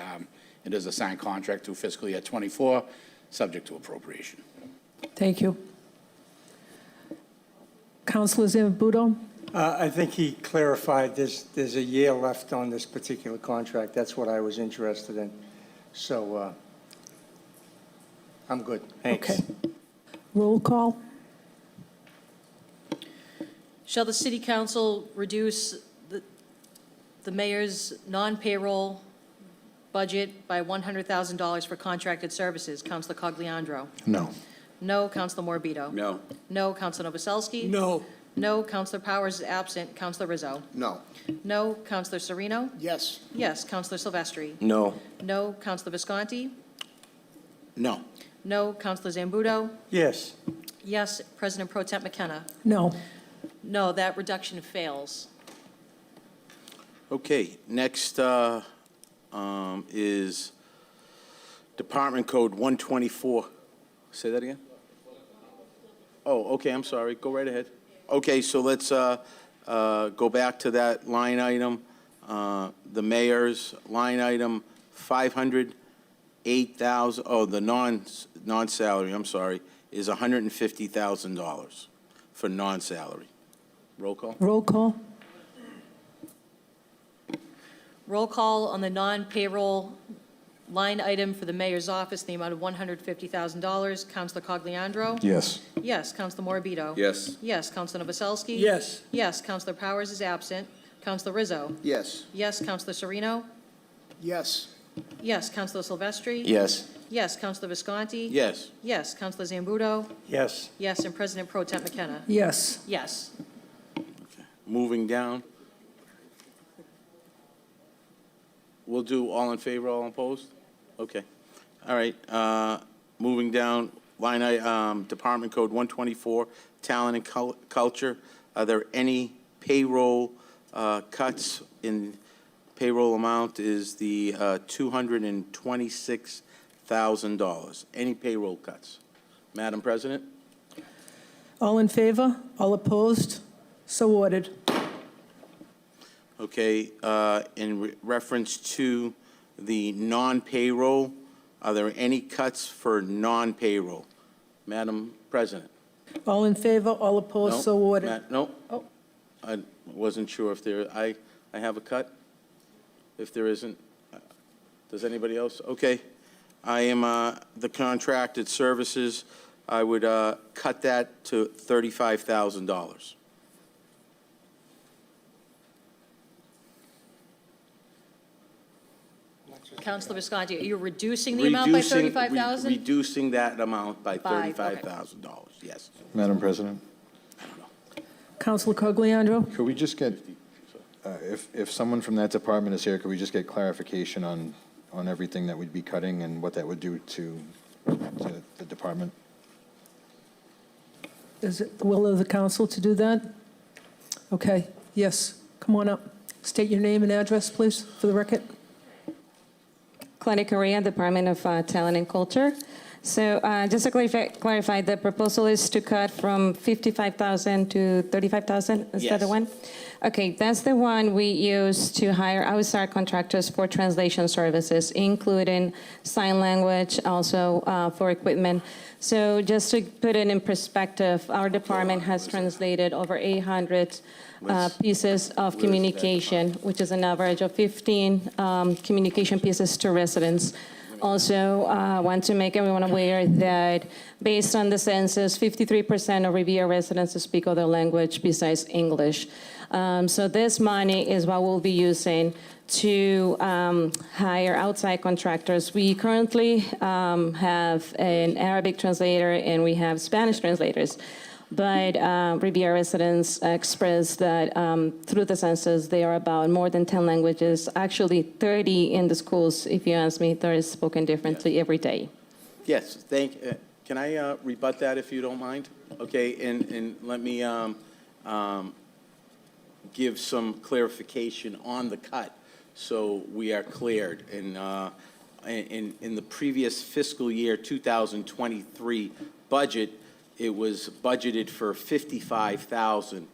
it is a signed contract through fiscal year '24, subject to appropriation. Thank you. Counselor Zambudo? I think he clarified there's a year left on this particular contract. That's what I was interested in. So I'm good. Thanks. Okay. Roll call? Shall the city council reduce the mayor's non-payroll budget by $100,000 for contracted services? Counselor Cogliandro? No. No. Counselor Morbido? No. No. Counselor Novoselsky? No. No. Counselor Powers is absent. Counselor Rizzo? No. No. Counselor Sereno? Yes. Yes. Counselor Silvestri? No. No. Counselor Visconti? No. No. Counselor Zambudo? Yes. Yes. President Pro Temp McKenna? No. No, that reduction fails. Okay, next is Department Code 124. Say that again? Oh, okay, I'm sorry. Go right ahead. Okay, so let's go back to that line item. The mayor's line item, 508,000, oh, the non-salary, I'm sorry, is $150,000 for non-salary. Roll call? Roll call? Roll call on the non-payroll line item for the mayor's office, in the amount of $150,000. Counselor Cogliandro? Yes. Yes. Counselor Morbido? Yes. Yes. Counselor Novoselsky? Yes. Yes. Counselor Powers is absent. Counselor Rizzo? Yes. Yes. Counselor Sereno? Yes. Yes. Counselor Silvestri? Yes. Yes. Counselor Visconti? Yes. Yes. Counselor Zambudo? Yes. Yes. And President Pro Temp McKenna? Yes. Yes. Moving down. We'll do all in favor, all opposed? Okay. All right. Moving down, line Department Code 124, Talent and Culture. Are there any payroll cuts in payroll amount is the $226,000. Any payroll cuts? Madam President? All in favor? All opposed? So ordered. Okay, in reference to the non-payroll, are there any cuts for non-payroll? Madam President? All in favor? All opposed? No? So ordered. No? Oh. I wasn't sure if there, I have a cut? If there isn't, does anybody else? Okay. I am, the contracted services, I would cut that to $35,000. Counselor Visconti, are you reducing the amount by $35,000? Reducing that amount by Five, okay. $35,000, yes. Madam President, Counselor Cogliandro? could we just get if someone from that department is here, could we just get clarification on everything that we'd be cutting and what that would do to the department? Is it the will of the council to do that? Okay, yes, come on up. State your name and address, please, for the record. Claudia Correa, Department of Talent and Culture. So just to clarify, the proposal is to cut from 55,000 to 35,000? Is that the Yes. one? Okay, that's the one we use to hire outside contractors for translation services, including sign language, also for equipment. So just to put it in perspective, our department has translated over 800 pieces of communication, which is an average of 15 communication pieces to residents. Also, want to make everyone aware that based on the census, 53% of Revere residents speak other language besides English. So this money is what we'll be using to hire outside contractors. We currently have an Arabic translator and we have Spanish translators. But Revere residents expressed that through the census, there are about more than 10 languages, actually 30 in the schools, if you ask me, that is spoken differently every day. Yes, can I rebut that if you don't mind? Okay, and let me give some clarification on the cut so we are cleared. In the previous fiscal year 2023 budget, it was budgeted for 55,000.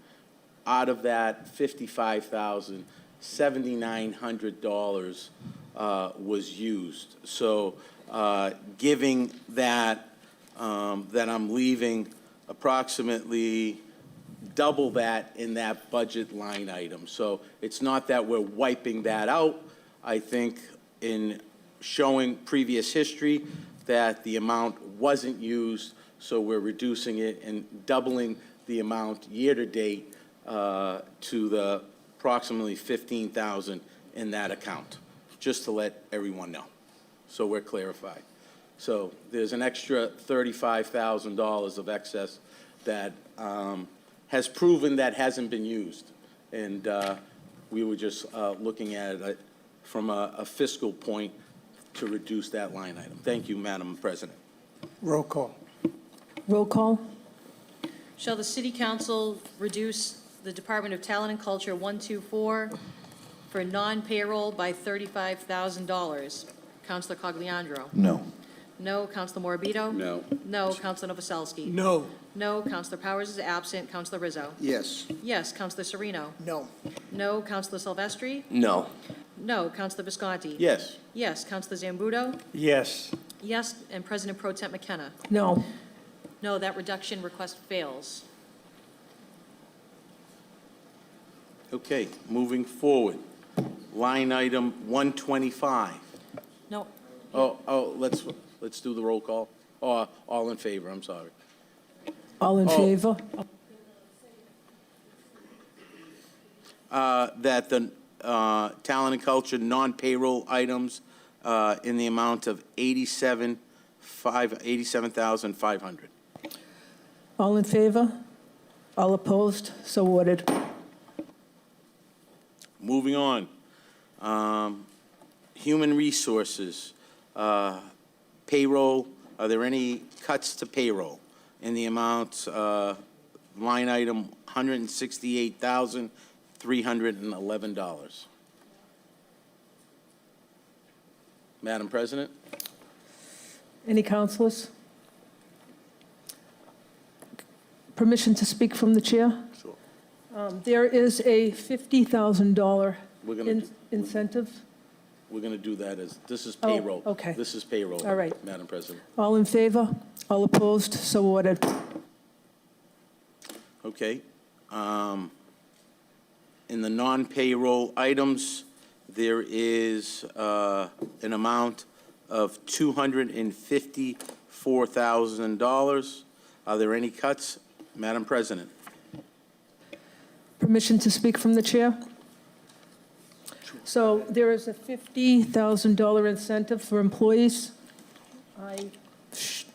Out of that 55,000, $7,900 was used. So giving that that I'm leaving approximately double that in that budget line item. So it's not that we're wiping that out. I think in showing previous history that the amount wasn't used, so we're reducing it and doubling the amount year-to-date to the approximately 15,000 in that account, just to let everyone know. So we're clarified. So there's an extra $35,000 of excess that has proven that hasn't been used. And we were just looking at it from a fiscal point to reduce that line item. Thank you, Madam President. Roll call. Roll call. Shall the City Council reduce the Department of Talent and Culture 124 for non-payroll by $35,000? Councilor Cogliandro. No. No. Councilor Morabito. No. No. Councilor Novoselsky. No. No. Councilor Powers is absent. Councilor Rizzo. Yes. Yes. Councilor Sereno. No. No. Councilor Silvestri. No. No. Councilor Visconti. Yes. Yes. Councilor Zambudo. Yes. Yes. And President Pro Tem McKenna. No. No. That reduction request fails. Okay, moving forward. Line item 125. No. Let's do the roll call. All in favor, I'm sorry. All in favor? That the talent and culture non-payroll items in the amount of $87,500. All in favor? All opposed? So ordered. Moving on. Human resources, payroll. Are there any cuts to payroll in the amount, line item $168,311? Madam President? Any councilors? Permission to speak from the chair? Sure. There is a $50,000 We're gonna- incentive. We're going to do that as, this is Oh, payroll. okay. This is payroll. All right. Madam President. All in favor? All opposed? So ordered. Okay. In the non-payroll items, there is an amount of $254,000. Are there any cuts? Madam President. Permission to speak from the chair? So there is a $50,000 incentive for employees.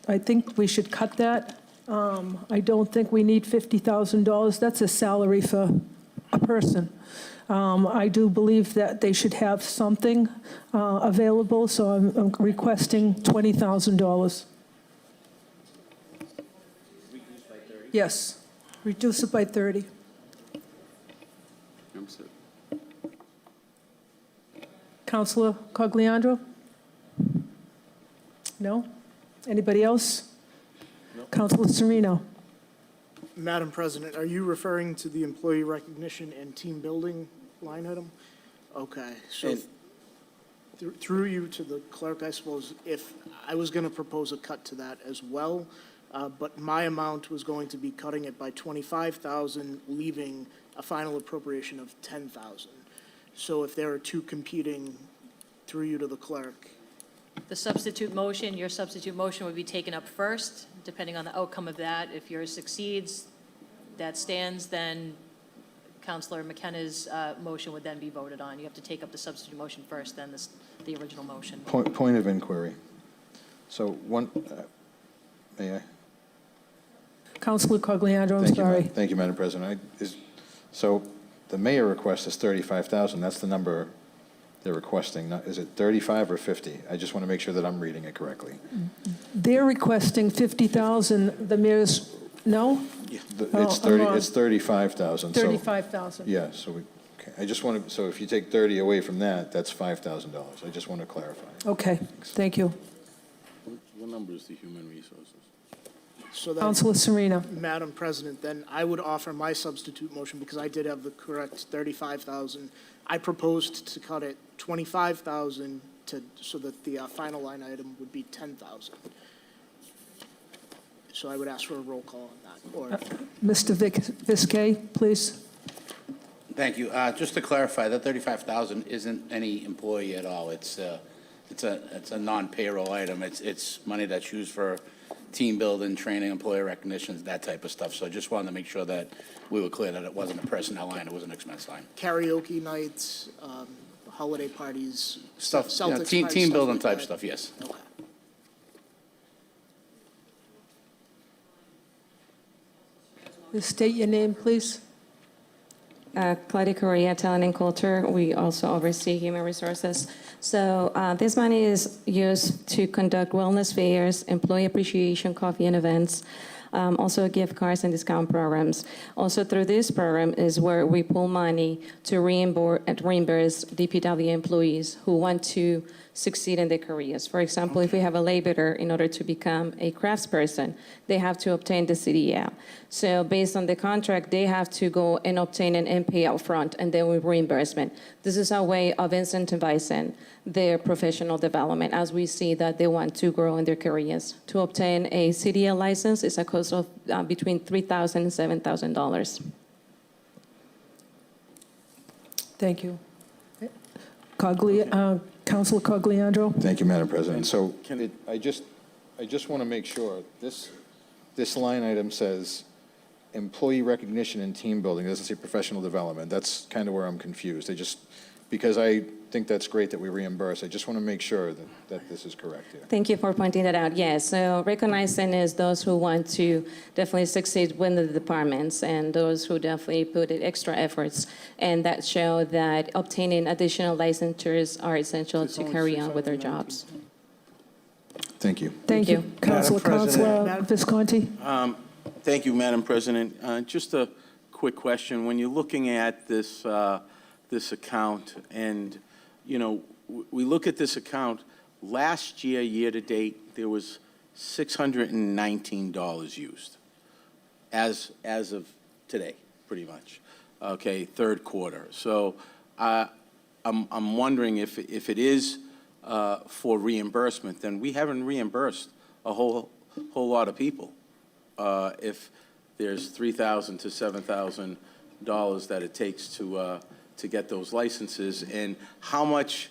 I think we should cut that. I don't think we need $50,000. That's a salary for a person. I do believe that they should have something available, so I'm requesting $20,000. Yes, reduce it by 30. Councilor Cogliandro? No? Anybody else? Councilor Sereno? Madam President, are you referring to the employee recognition and team building line item? Okay, so And- through you to the clerk, I suppose, if I was going to propose a cut to that as well, but my amount was going to be cutting it by 25,000, leaving a final appropriation of 10,000. So if there are two competing, through you to the clerk, The substitute motion, your substitute motion would be taken up first, depending on the outcome of that. If yours succeeds, that stands, then Councilor McKenna's motion would then be voted on. You have to take up the substitute motion first, then the original motion. Point of inquiry. So one, may I? Councilor Cogliandro, I'm Thank you, sorry. Thank you, Madam President. So the mayor request is 35,000. That's the number they're requesting. Is it 35 or 50? I just want to make sure that I'm reading it correctly. They're requesting 50,000, the mayor's, no? It's I'm wrong. 35,000. So- 35,000. Yeah, so okay. I just want to, so if you take 30 away from that, that's $5,000. I just want to clarify. Okay, thank you. What number is the human resources? so that. Councilor Sereno? Madam President, then I would offer my substitute motion, because I did have the correct 35,000. I proposed to cut it 25,000 so that the final line item would be 10,000. So I would ask for a roll call on that, or Mr. Viskey, please. Thank you. Just to clarify, that 35,000 isn't any employee at all. It's a non-payroll item. It's money that's used for team building, training, employee recognition, that type of stuff. So I just wanted to make sure that we were clear that it wasn't a personnel line, it was an expense line. karaoke nights, holiday parties, Stuff, Celtics parties, team stuff building like type that. stuff, yes. Okay. State your name, please. Claudia Correa, Talent and Culture. We also oversee human resources. So this money is used to conduct wellness fairs, employee appreciation coffee and events, also gift cards and discount programs. Also through this program is where we pull money to reimburse DPW employees who want to succeed in their careers. For example, if we have a laborer, in order to become a craftsperson, they have to obtain the CDL. So based on the contract, they have to go and obtain and pay out front, and then with reimbursement. This is our way of incentivizing their professional development as we see that they want to grow in their careers. To obtain a CDL license is a cost of between $3,000 and $7,000. Thank you. Councilor Cogliandro? Thank you, Madam President. So I just want to make sure, this line item says employee recognition and team building. It doesn't say professional development. That's kind of where I'm confused. Because I think that's great that we reimburse. I just want to make sure that this is correct here. Thank you for pointing that out. Yes, so recognizing is those who want to definitely succeed within the departments and those who definitely put in extra efforts, and that show that obtaining additional licensures are essential to carry on with their jobs. Thank you. Thank you. Councilor Visconti? Thank you, Madam President. Just a quick question. When you're looking at this account, and, you know, we look at this account, last year, year-to-date, there was $619 used, as of today, pretty much, okay, third quarter. So I'm wondering if it is for reimbursement, then we haven't reimbursed a whole lot of people. If there's $3,000 to $7,000 that it takes to get those licenses, and how much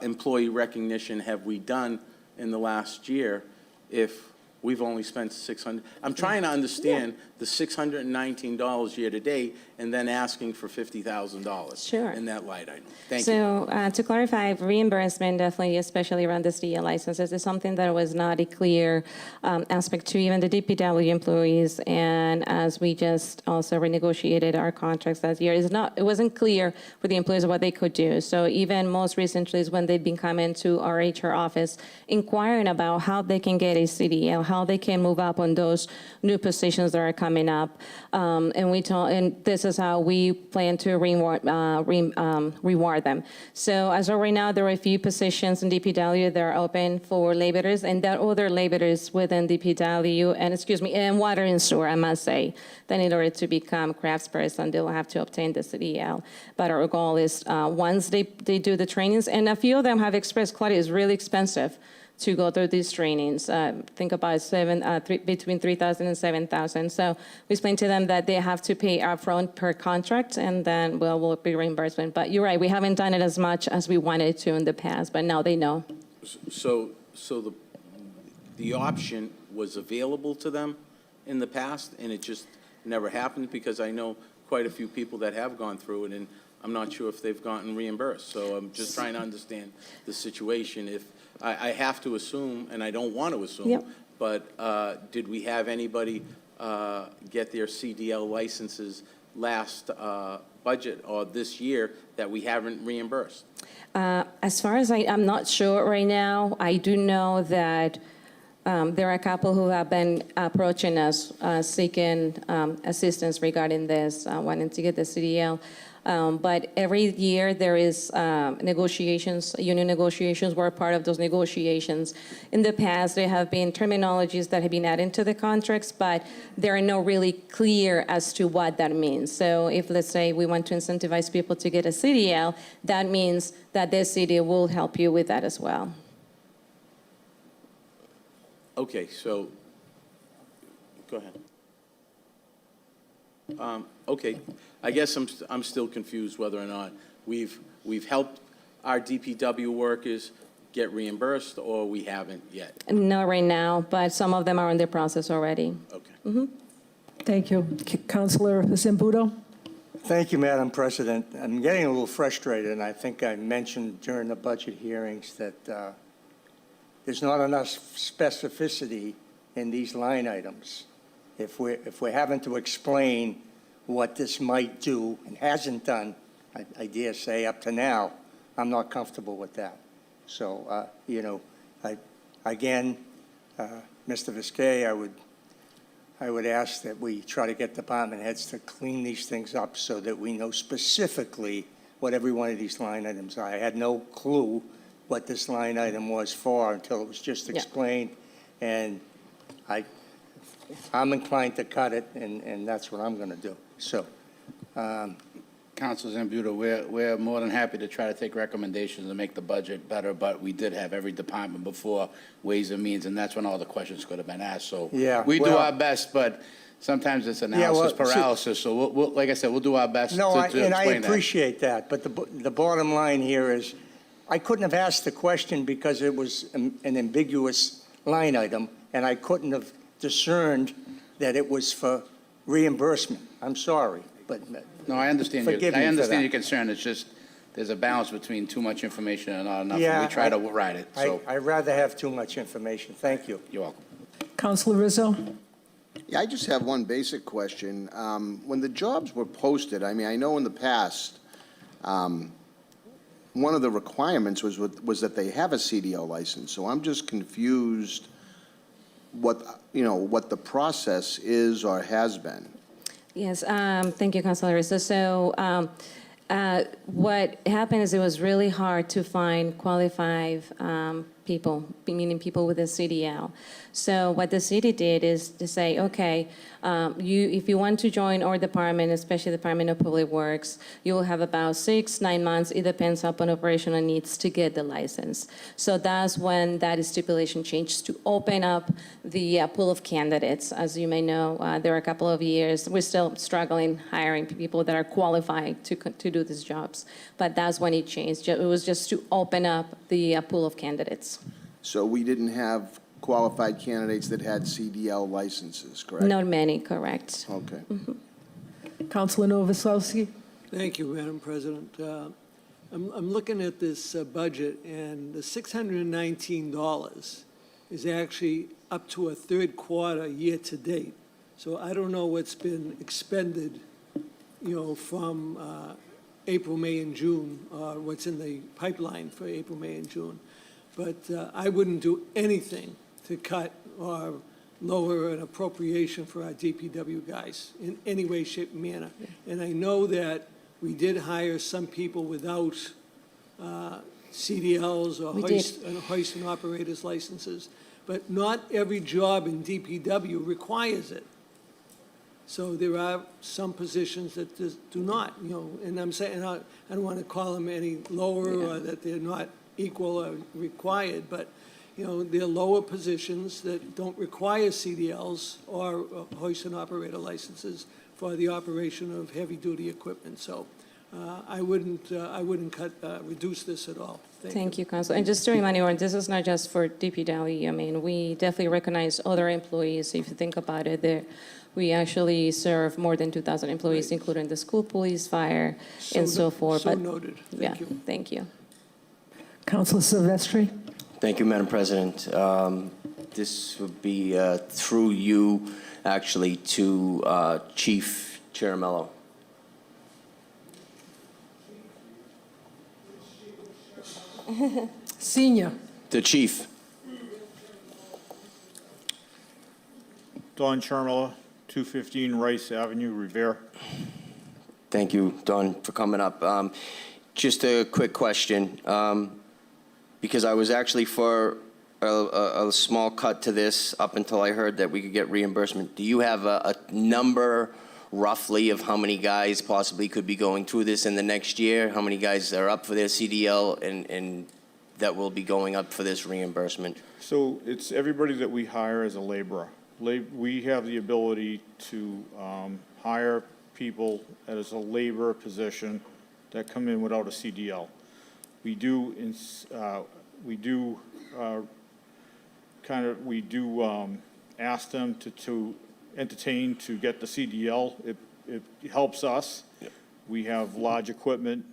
employee recognition have we done in the last year if we've only spent $600? I'm trying to understand the $619 year to date and then asking for $50,000 Sure. in that line item. Thank you. So to clarify, reimbursement definitely, especially around the CDL licenses, is something that was not a clear aspect to even the DPW employees. And as we just also renegotiated our contracts last year, it wasn't clear for the employees what they could do. So even most recently is when they've been coming to our HR office, inquiring about how they can get a CDL, how they can move up on those new positions that are coming up. And this is how we plan to reward them. So as of right now, there are a few positions in DPW that are open for laborers, and there are other laborers within DPW, and water and sewer, I must say, that in order to become craftsperson, they'll have to obtain the CDL. But our goal is, once they do the trainings, and a few of them have expressed quality is really expensive to go through these trainings. Think about between $3,000 and $7,000. So we explained to them that they have to pay upfront per contract, and then will be reimbursement. But you're right, we haven't done it as much as we wanted to in the past, but now they know. So the option was available to them in the past, and it just never happened? Because I know quite a few people that have gone through it, and I'm not sure if they've gotten reimbursed. So I'm just trying to understand the situation. If I have to assume, and I don't want to assume, Yep. but did we have anybody get their CDL licenses last budget or this year that we haven't reimbursed? As far as I'm not sure right now. I do know that there are a couple who have been approaching us, seeking assistance regarding this, wanting to get the CDL. But every year there is negotiations, union negotiations. We're part of those negotiations. In the past, there have been terminologies that have been added to the contracts, but they're not really clear as to what that means. So if, let's say, we want to incentivize people to get a CDL, that means that the city will help you with that as well. Okay, so, go ahead. Okay, I guess I'm still confused whether or not we've helped our DPW workers get reimbursed, or we haven't yet. Not right now, but some of them are in the process already. Okay. Thank you. Councilor Zambudo? Thank you, Madam President. I'm getting a little frustrated, and I think I mentioned during the budget hearings that there's not enough specificity in these line items. If we're having to explain what this might do and hasn't done, I dare say up to now, I'm not comfortable with that. So, again, Mr. Viscay, I would ask that we try to get department heads to clean these things up so that we know specifically what every one of these line items are. I had no clue what this line item was for until it was just explained, and I'm inclined to cut it, and that's what I'm going to do. So, Council Zambudo, we're more than happy to try to take recommendations to make the budget better, but we did have every department before Ways and Means, and that's when all the questions could have been asked. So Yeah, we do well- our best, but sometimes it's analysis paralysis. So we'll, like I said, we'll do our best no, to and I explain that. appreciate that, but the bottom line here is I couldn't have asked the question because it was an ambiguous line item, and I couldn't have discerned that it was for reimbursement. I'm sorry, but No, I understand. Forgive me I for understand that. your concern. It's just there's a balance between too much information and not enough. Yeah, and we try to ride it. So I'd rather have too much information. Thank you. you're welcome. Councilor Rizzo? Yeah, I just have one basic question. When the jobs were posted, I mean, I know in the past, one of the requirements was that they have a CDL license. So I'm just confused what the process is or has been. Yes, thank you, Councilor Rizzo. So what happened is it was really hard to find qualified people, meaning people with a CDL. So what the city did is to say, okay, if you want to join our department, especially the Department of Public Works, you will have about 6-9 months. It depends upon operational needs to get the license. So that's when that stipulation changed to open up the pool of candidates. As you may know, there are a couple of years, we're still struggling hiring people that are qualified to do these jobs. But that's when it changed. It was just to open up the pool of candidates. So we didn't have qualified candidates that had CDL licenses, correct? Not many, correct. Okay. Counselor Novoselsky? Thank you, Madam President. I'm looking at this budget, and the $619 is actually up to a third quarter year-to-date. So I don't know what's been expended, from April, May, and June, or what's in the pipeline for April, May, and June. But I wouldn't do anything to cut or lower an appropriation for our DPW guys in any way, shape, or manner. And I know that we did hire some people without CDLs or We did. hoist and operators licenses, but not every job in DPW requires it. So there are some positions that just do not, and I'm saying, I don't want to call them any lower or that they're not equal or required, but, they're lower positions that don't require CDLs or hoist and operator licenses for the operation of heavy-duty equipment. So I wouldn't reduce this at all. Thank you, Council. And just to remind you, this is not just for DPW. I mean, we definitely recognize other employees. If you think about it, we actually serve more than 2,000 employees, including the school, police, fire, and so forth. So But noted. yeah, Thank you. thank you. Counselor Silvestri? Thank you, Madam President. This would be through you, actually, to Chief Chiramello. Senior? The chief. Don Charmella, 215 Rice Avenue, Revere. Thank you, Don, for coming up. Just a quick question, because I was actually for a small cut to this up until I heard that we could get reimbursement. Do you have a number roughly of how many guys possibly could be going through this in the next year? How many guys are up for their CDL and that will be going up for this reimbursement? So it's everybody that we hire as a laborer. We have the ability to hire people as a laborer position that come in without a CDL. We do ask them to entertain to get the CDL. It helps us. We have large equipment,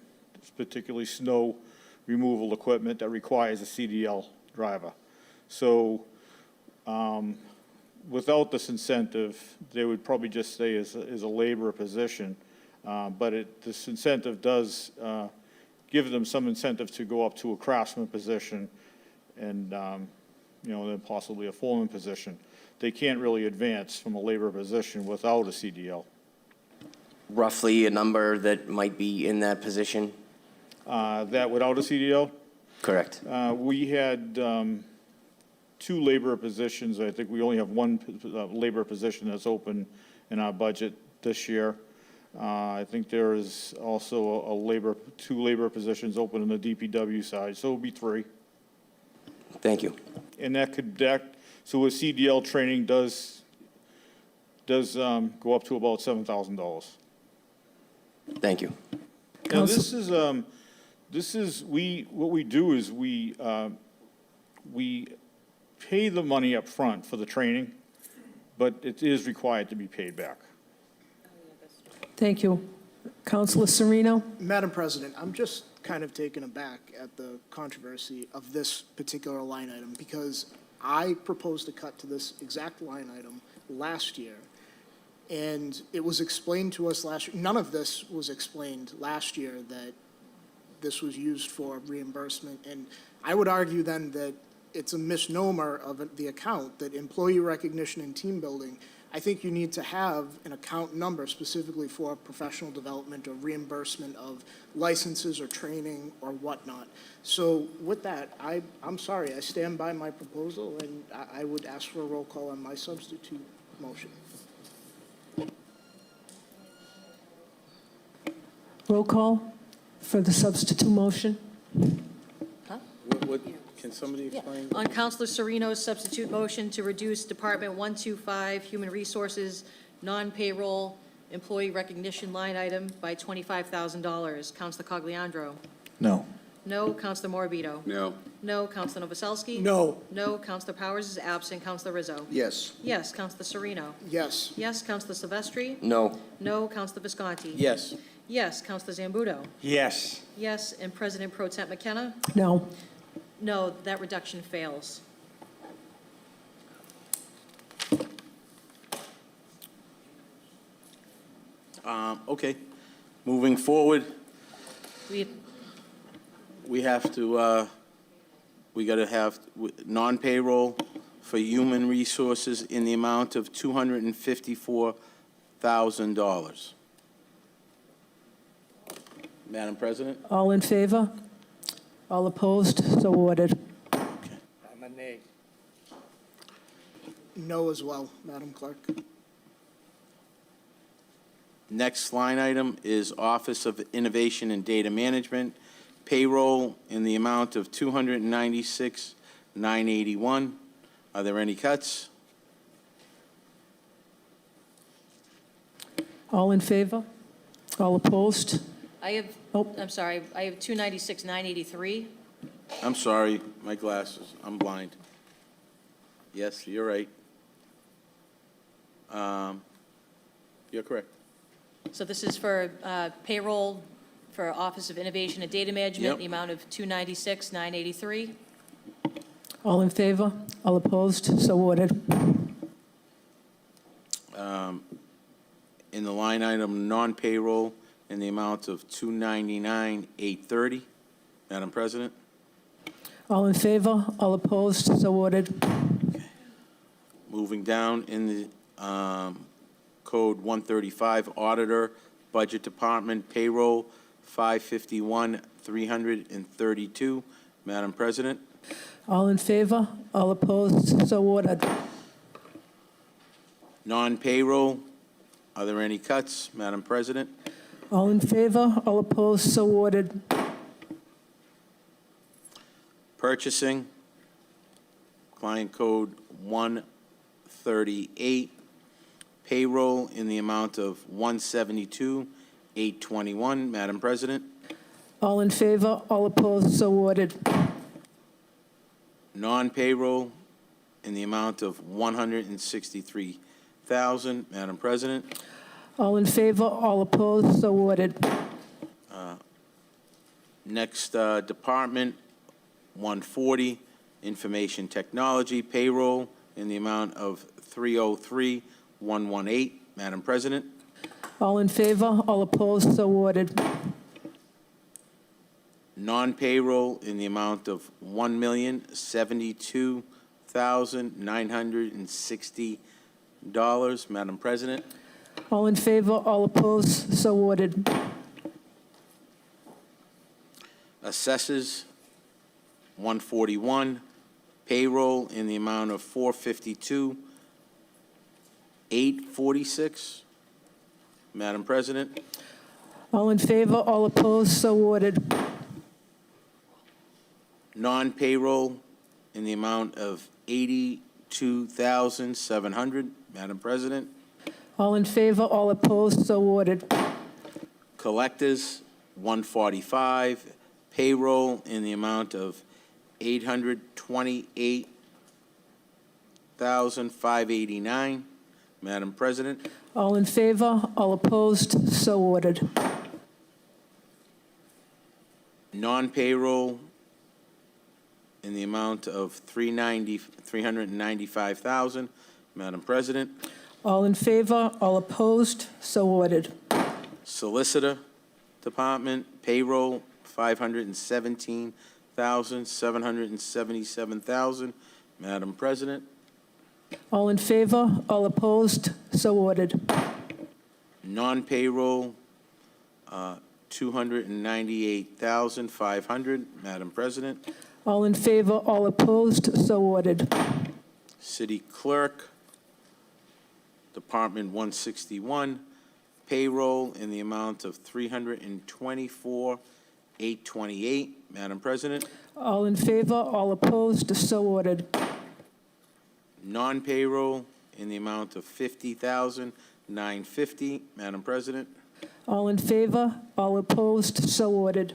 particularly snow removal equipment that requires a CDL driver. So without this incentive, they would probably just stay as a laborer position. But this incentive does give them some incentive to go up to a craftsman position and, then possibly a foreman position. They can't really advance from a laborer position without a CDL. Roughly a number that might be in that position? That without a CDL? Correct. We had 2 laborer positions. I think we only have 1 laborer position that's open in our budget this year. I think there is also 2 labor positions open in the DPW side, so it'll be 3. Thank you. And so a CDL training does go up to about $7,000. Thank you. Now, what we do is we pay the money up front for the training, but it is required to be paid back. Thank you. Counselor Sereno? Madam President, I'm just kind of taken aback at the controversy of this particular line item because I proposed a cut to this exact line item last year, and it was explained to us last year. None of this was explained last year that this was used for reimbursement, and I would argue then that it's a misnomer of the account, that employee recognition and team building, I think you need to have an account number specifically for professional development or reimbursement of licenses or training or whatnot. So with that, I'm sorry, I stand by my proposal, and I would ask for a roll call on my substitute motion. Roll call for the substitute motion? Can somebody explain? On Counselor Sereno's substitute motion to reduce Department 125, Human Resources, non-payroll employee recognition line item by $25,000. Counselor Cogliandro. No. No. Counselor Morabito? No. No. Counselor Novoselsky? No. No. Counselor Powers is absent. Counselor Rizzo? Yes. Yes. Counselor Sereno? Yes. Yes. Counselor Silvestri? No. No. Counselor Visconti? Yes. Yes. Counselor Zambuto? Yes. Yes. And President Pro Tem McKenna? No. No. That reduction fails. Okay. Moving forward, We, we have to, we got to have non-payroll for human resources in the amount of $254,000. Madam President? All in favor? All opposed? So ordered. I'm a nay. No as well, Madam Clerk. Next line item is Office of Innovation and Data Management, payroll in the amount of $296,981. Are there any cuts? All in favor? All opposed? I have, Oh. I'm sorry, I have 296,983. I'm sorry, my glasses, I'm blind. Yes, you're right. You're correct. So this is for payroll for Office of Innovation and Data Management, Yep. the amount of 296,983. All in favor? All opposed? So ordered. In the line item, non-payroll, in the amount of $299,830. Madam President? All in favor? All opposed? So ordered. Moving down in the Code 135, Auditor, Budget Department, Payroll, $551,332. Madam President? All in favor? All opposed? So ordered. Non-payroll, are there any cuts? Madam President? All in favor? All opposed? So ordered. Purchasing, Client Code 138, payroll in the amount of $172,821. Madam President? All in favor? All opposed? So ordered. Non-payroll in the amount of $163,000. Madam President? All in favor? All opposed? So ordered. Next department, 140, Information Technology, payroll in the amount of $303,118. Madam President? All in favor? All opposed? So ordered. Non-payroll in the amount of $1,072,960. Madam President? All in favor? All opposed? So ordered. Assessors, 141, payroll in the amount of $452,846. Madam President? All in favor? All opposed? So ordered. Non-payroll in the amount of $82,700. Madam President? All in favor? All opposed? So ordered. Collectors, 145, payroll in the amount of $828,589. Madam President? All in favor? All opposed? So ordered. Non-payroll in the amount of $395,000. Madam President? All in favor? All opposed? So ordered. Solicitor Department, payroll, $517,777,000. Madam President? All in favor? All opposed? So ordered. Non-payroll, $298,500. Madam President? All in favor? All opposed? So ordered. City Clerk, Department 161, payroll in the amount of $324,828. Madam President? All in favor? All opposed? So ordered. Non-payroll in the amount of $50,950. Madam President? All in favor? All opposed? So ordered.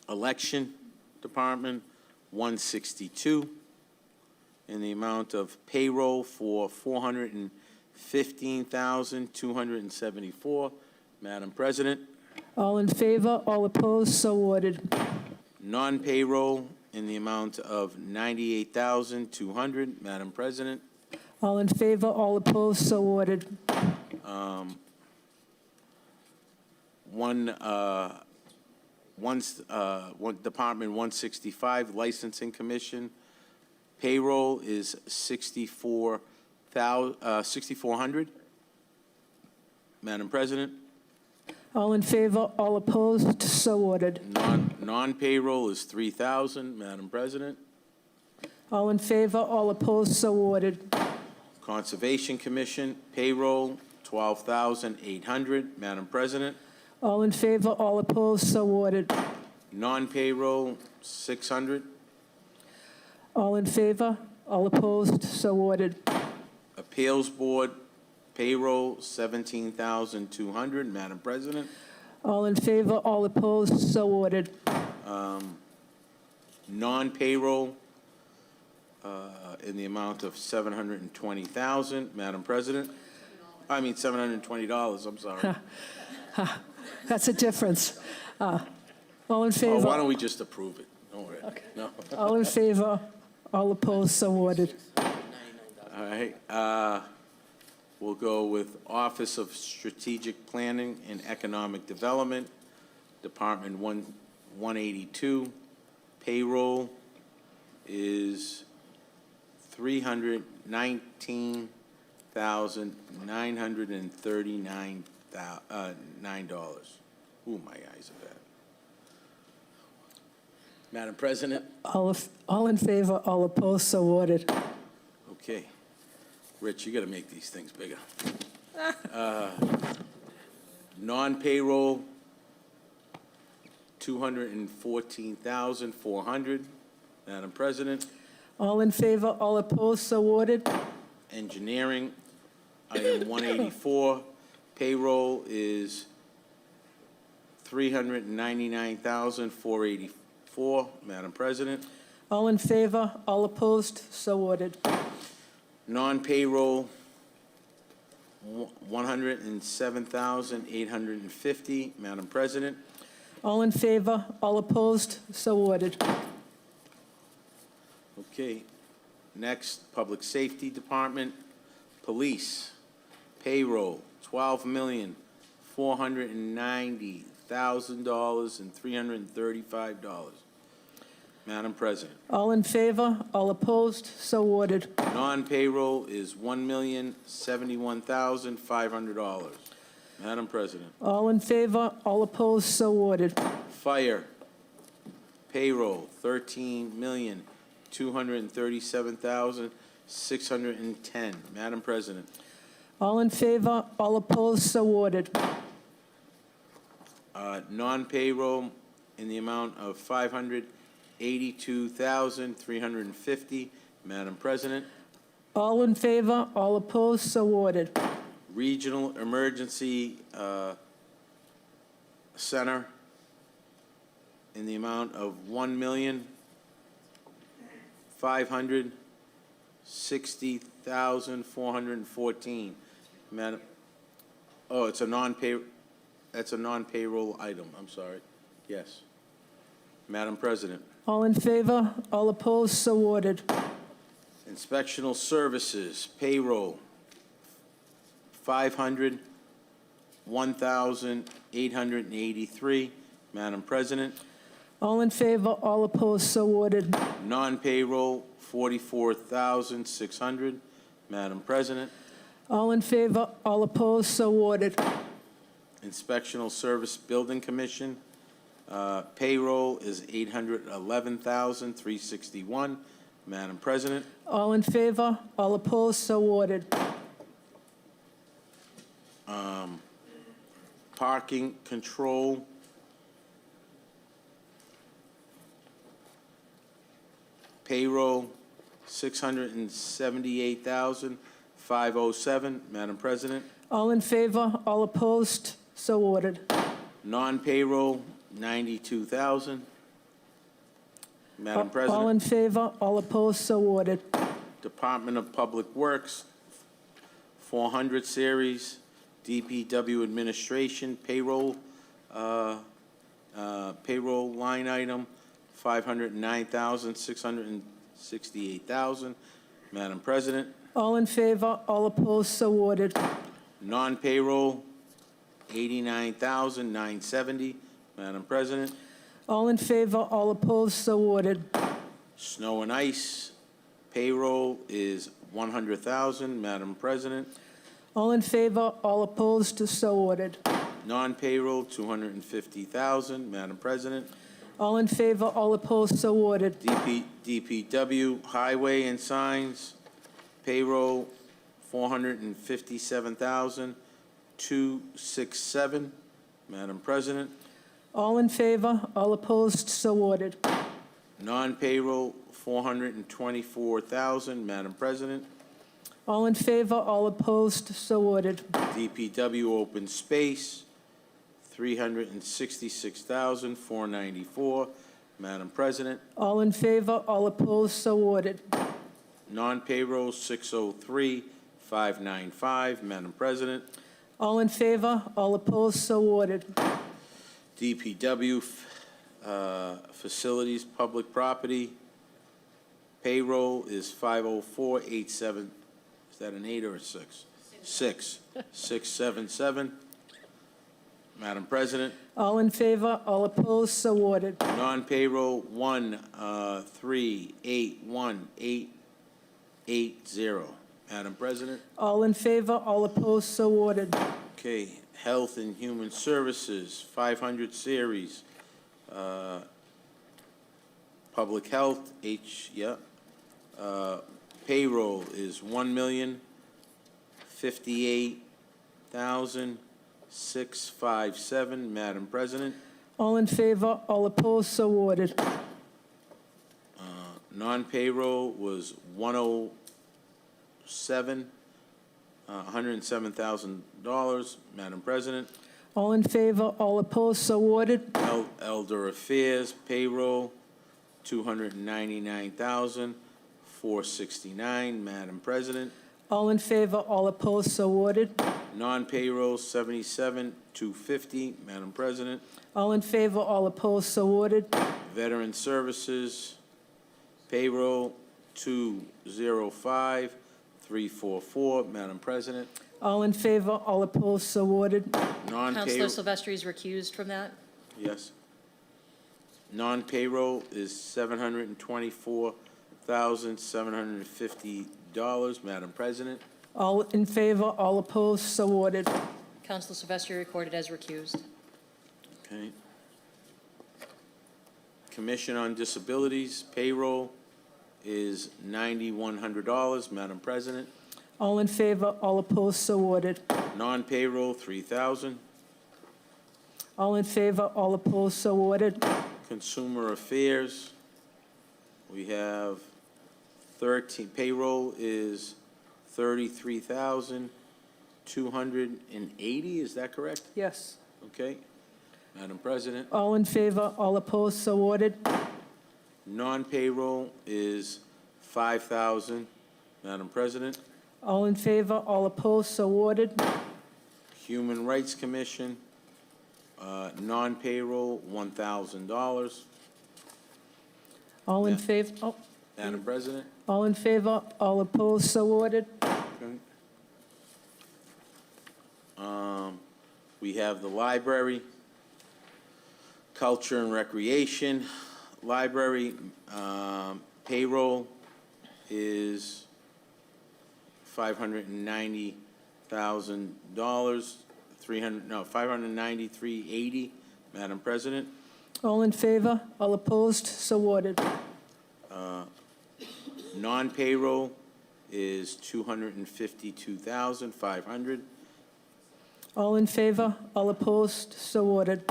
Election Department, 162, in the amount of payroll for $415,274. Madam President, All in favor, all opposed, so ordered. non-payroll in the amount of $98,200. Madam President, All in favor, all opposed, so ordered. one Department 165, Licensing Commission, payroll is $6,400. Madam President, All in favor, all opposed, so ordered. non-payroll is $3,000. Madam President, All in favor, all opposed, so ordered. Conservation Commission, payroll $12,800. Madam President, All in favor, all opposed, so ordered. non-payroll $600. All in favor, all opposed, so ordered. Appeals Board, payroll $17,200. Madam President, All in favor, all opposed, so ordered. non-payroll in the amount of $720,000. Madam President, I mean $720, I'm sorry. That's a difference. All in Oh, favor? why don't we just approve it? Don't worry. No. All in favor, all opposed, so ordered. All right, we'll go with Office of Strategic Planning and Economic Development, Department 182. Payroll is $319,939. Ooh, my eyes are bad. Madam President? All in favor, all opposed, so ordered. Okay. Rich, you got to make these things bigger. Non-payroll, $214,400. Madam President, All in favor, all opposed, so ordered. engineering, item 184, payroll is $399,484. Madam President, All in favor, all opposed, so ordered. non-payroll, $107,850. Madam President, All in favor, all opposed, so ordered. okay. Next, Public Safety Department, Police, payroll, $12,490,335. Madam President, All in favor, all opposed, so ordered. non-payroll is $1,071,500. Madam President, All in favor, all opposed, so ordered. Fire, payroll, $13,237,610. Madam President, All in favor, all opposed, so ordered. non-payroll in the amount of $582,350. Madam President, All in favor, all opposed, so ordered. Regional Emergency Center in the amount of $1,560,414. Madam, oh, it's a that's a non-payroll item, I'm sorry. Yes. Madam President, All in favor, all opposed, so ordered. Inspectional Services, payroll, $501,883. Madam President, All in favor, all opposed, so ordered. non-payroll, $44,600. Madam President, All in favor, all opposed, so ordered. Inspectional Service Building Commission, payroll is $811,361. Madam President, All in favor, all opposed, so ordered. Parking Control, payroll, $678,507. Madam President, All in favor, all opposed, so ordered. non-payroll, $92,000. Madam All President, in favor, all opposed, so ordered. Department of Public Works, 400 series, DPW Administration, payroll line item, 509,668,000. Madam President, All in favor, all opposed, so ordered. non-payroll, 89,970. Madam President, All in favor, all opposed, so ordered. snow and ice, payroll is 100,000. Madam President, All in favor, all opposed, so ordered. non-payroll, 250,000. Madam President, All in favor, all opposed, so ordered. DPW, highway and signs, payroll, 457,267. Madam President, All in favor, all opposed, so ordered. non-payroll, 424,000. Madam President, All in favor, all opposed, so ordered. DPW open space, 366,494. Madam President, All in favor, all opposed, so ordered. non-payroll, 603,595. Madam President, All in favor, all opposed, so ordered. DPW facilities, public property, payroll is 504,87. Is that an 8 or a 6? 677. Madam President, All in favor, all opposed, so ordered. non-payroll, 1381880. Madam President, All in favor, all opposed, so ordered. okay, Health and Human Services, 500 series, Public Health, payroll is 1,058,657. Madam President, All in favor, all opposed, so ordered. non-payroll was 107,000. Madam President, All in favor, all opposed, so ordered. Elder Affairs, payroll, 299,469. Madam President, All in favor, all opposed, so ordered. non-payroll, 77,250. Madam President, All in favor, all opposed, so ordered. Veteran Services, payroll, 205,344. Madam President, All in favor, all opposed, so ordered. Counselor non-payroll, Silvestri is recused from that. yes. Non-payroll is $724,750. Madam President, All in favor, all opposed, so ordered. Counselor Silvestri recorded as recused. okay. Commission on Disabilities, payroll is $9,100. Madam President, All in favor, all opposed, so ordered. non-payroll, $3,000. All in favor, all opposed, so ordered. Consumer Affairs, we have 13, payroll is 33,280, is that correct? Yes. Okay. Madam President, All in favor, all opposed, so ordered. non-payroll is 5,000. Madam President, All in favor, all opposed, so ordered. Human Rights Commission, non-payroll, $1,000. All in Yeah. favor, Madam President, all in favor, all opposed, so ordered. we have the library, Culture and Recreation, library, payroll is $590,000, 593,80. Madam President, All in favor, all opposed, so ordered. non-payroll is $252,500. All in favor, all opposed, so ordered.